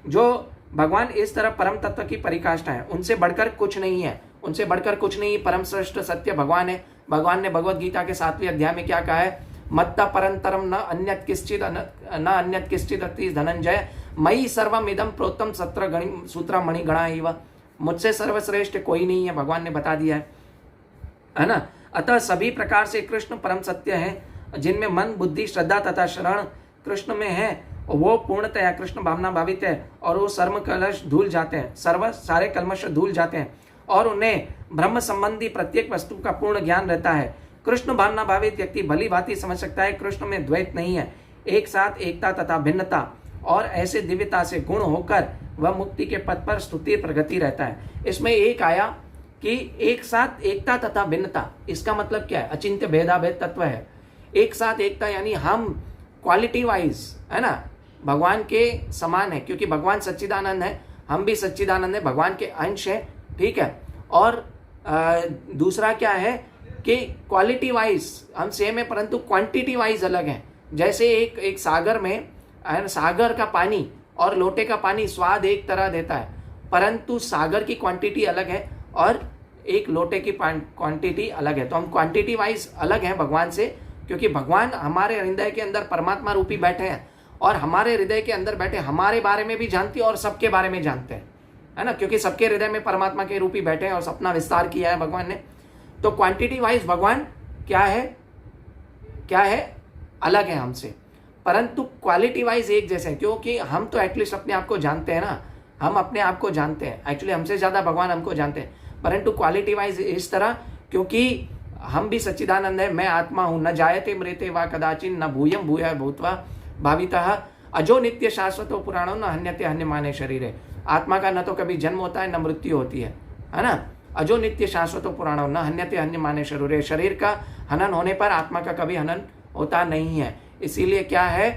जो भगवान इस तरह परम तत्व की परिकाष्ठा है, उनसे बढ़कर कुछ नहीं है, उनसे बढ़कर कुछ नहीं। परम श्रेष्ठ सत्य भगवान है। भगवान ने भगवत गीता के 7वें अध्याय में क्या कहा है, मत्ता परंतरम न अन्यत किश्चित अति धनंजय मई सर्वम इदम प्रोत्तम सूत्र मणिगणा इव। मुझसे सर्वश्रेष्ठ कोई नहीं है, भगवान ने बता दिया है ना। अतः सभी प्रकार से कृष्ण परम सत्य है। जिनमें मन बुद्धि श्रद्धा तथा शरण कृष्ण में है वो पूर्णतया कृष्ण भावना भावित है और वो सर्व कलश धूल जाते हैं, सारे कलमश धूल जाते हैं और उन्हें ब्रह्म संबंधी प्रत्येक वस्तु का पूर्ण ज्ञान रहता है। कृष्ण भावना भावित व्यक्ति भली भांति समझ सकता है कृष्ण में द्वैत नहीं है, एक साथ एकता तथा भिन्नता और ऐसे दिव्यता से गुण होकर वह मुक्ति के पथ पर स्तुति प्रगति रहता है। इसमें एक आया कि एक साथ एकता तथा भिन्नता, इसका मतलब क्या है, अचिंत्य भेदाभेद तत्व है। एक साथ एकता यानी हम क्वालिटी वाइज है ना भगवान के समान है, क्योंकि भगवान सच्चिदानंद है, हम भी सच्चिदानंद है, भगवान के अंश है, ठीक है। और दूसरा क्या है कि क्वालिटी वाइज हम सेम है परंतु क्वांटिटी वाइज अलग है। जैसे एक सागर में सागर का पानी और लोटे का पानी स्वाद एक तरह देता है, परंतु सागर की क्वांटिटी अलग है और एक लोटे की क्वांटिटी अलग है। तो हम क्वांटिटी वाइज अलग हैं भगवान से, क्योंकि भगवान हमारे हृदय के अंदर परमात्मा रूपी बैठे हैं और हमारे हृदय के अंदर बैठे हमारे बारे में भी जानते हैं और सबके बारे में जानते हैं, है ना, क्योंकि सबके हृदय में परमात्मा के रूप ही बैठे हैं और अपना विस्तार किया है भगवान ने। तो क्वांटिटी वाइज भगवान क्या है अलग है हमसे, परंतु क्वालिटी वाइज एक जैसे हैं, क्योंकि हम तो एटलीस्ट अपने आप को जानते हैं ना, हम अपने आप को जानते हैं, एक्चुअली हमसे ज्यादा भगवान हमको जानते हैं, परंतु क्वालिटी वाइज इस तरह, क्योंकि हम भी सच्चिदानंद है, मैं आत्मा हूं, न जायते मृते वा कदाचिन, न भूयम भूय भूत्वा भावितः, अजो नित्य शाश्वतो पुराणो न हन्यते हन्यमाने शरीरे। आत्मा का न तो कभी जन्म होता है न मृत्यु होती है ना। अजो नित्य शाश्वतो पुराणो न हन्यते हन्यमाने शरीरे। शरीर का हनन होने पर आत्मा का कभी हनन होता नहीं है। इसीलिए क्या है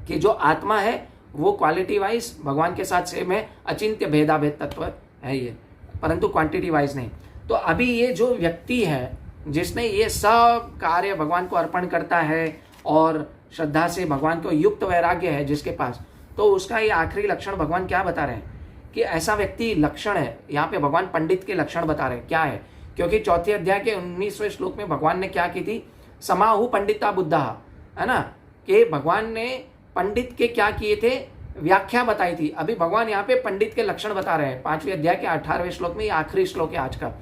कि जो आत्मा है वो क्वालिटी वाइज भगवान के साथ सेम है, अचिंत्य भेदाभेद तत्व है ये, परंतु क्वांटिटी वाइज नहीं। तो अभी ये जो व्यक्ति है जिसने ये सब कार्य भगवान को अर्पण करता है और श्रद्धा से भगवान को युक्त वैराग्य है जिसके पास, तो उसका ये आखिरी लक्षण भगवान क्या बता रहे हैं कि ऐसा व्यक्ति लक्षण है। यहाँ पे भगवान पंडित के लक्षण बता रहे हैं क्या है, क्योंकि चौथे अध्याय के 19वें श्लोक में भगवान ने क्या की थी, समाहु पंडिता बुद्धा, है ना, कि भगवान ने पंडित के क्या किए थे, व्याख्या बताई थी। अभी भगवान यहाँ पे पंडित के लक्षण बता रहे हैं 5वें अध्याय के 18वें श्लोक में। ये आखिरी श्लोक है आज का।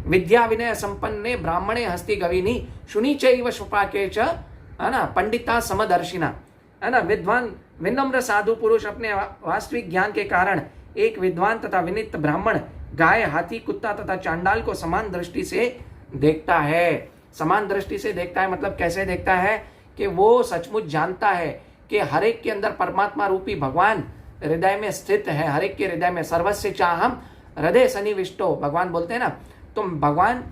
विद्या विनय संपन्ने ब्राह्मणे हस्ति गविनी शुनि चैव शुपाके च, है ना, पंडिता समदर्शिना, है ना, विद्वान विनम्र साधु पुरुष अपने वास्तविक ज्ञान के कारण एक विद्वान तथा विनित ब्राह्मण गाय, हाथी, कुत्ता तथा चांडाल को समान दृष्टि से देखता है। समान दृष्टि से देखता है मतलब कैसे देखता है कि वो सचमुच जानता है कि हर एक के अंदर परमात्मा रूपी भगवान हृदय में स्थित है। हर एक के हृदय में सर्वस्य चाहम हृदय सन्निविष्टो, भगवान बोलते हैं ना, तो भगवान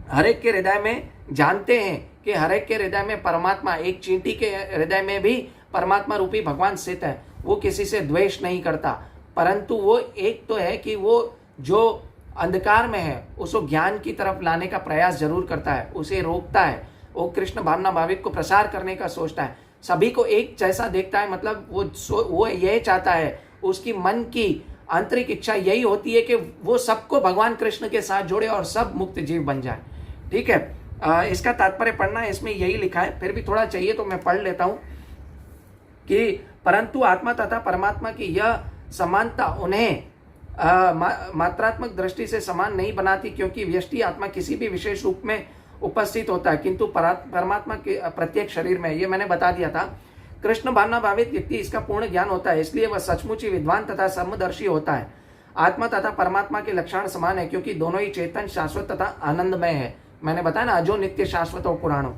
हर एक के हृदय में जानते हैं कि हर एक के हृदय में परमात्मा, एक चींटी के हृदय में भी परमात्मा रूपी भगवान स्थित है। वो किसी से द्वेष नहीं करता, परंतु वो एक तो है कि वो जो अंधकार में है उसको ज्ञान की तरफ लाने का प्रयास जरूर करता है, उसे रोकता है। वो कृष्ण भावना भाविक को प्रसार करने का सोचता है, सभी को एक जैसा देखता है, मतलब वो यह चाहता है, उसकी मन की आंतरिक इच्छा यही होती है कि वो सबको भगवान कृष्ण के साथ जोड़े और सब मुक्त जीव बन जाए। ठीक है, इसका तात्पर्य पढ़ना है, इसमें यही लिखा है, फिर भी थोड़ा चाहिए तो मैं पढ़ लेता हूं कि परंतु आत्मा तथा परमात्मा की यह समानता उन्हें मात्रात्मक दृष्टि से समान नहीं बनाती, क्योंकि व्यष्टि आत्मा किसी भी विशेष रूप में उपस्थित होता है, किंतु परमात्मा के प्रत्येक शरीर में, ये मैंने बता दिया था। कृष्ण भावना भावित व्यक्ति इसका पूर्ण ज्ञान होता है, इसलिए वह सचमुच ही विद्वान तथा समदर्शी होता है। आत्मा तथा परमात्मा के लक्षण समान है, क्योंकि दोनों ही चेतन, शाश्वत तथा आनंदमय है। मैंने बताया ना, अजो नित्य शाश्वत और पुराणो।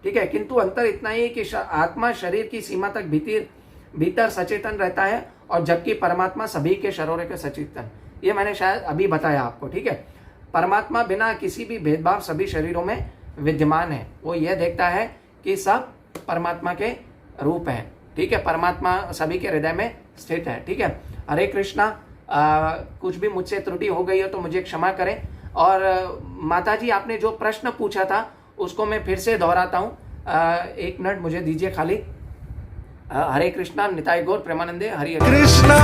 ठीक है, किंतु अंतर इतना ही है कि आत्मा शरीर की सीमा तक भीतर सचेतन रहता है, और जबकि परमात्मा सभी के शरीरों के सचेतन। ये मैंने शायद अभी बताया आपको। ठीक है, परमात्मा बिना किसी भी भेदभाव सभी शरीरों में विद्यमान है। वो यह देखता है कि सब परमात्मा के रूप है। ठीक है, परमात्मा सभी के हृदय में स्थित है। ठीक है, हरे कृष्णा। कुछ भी मुझसे त्रुटि हो गई हो तो मुझे क्षमा करें। और माताजी, आपने जो प्रश्न पूछा था उसको मैं फिर से दोहराता हूँ, 1 मिनट मुझे दीजिए खाली। हरे कृष्णा, निताय गौर प्रेमानंदे, हरि कृष्णा।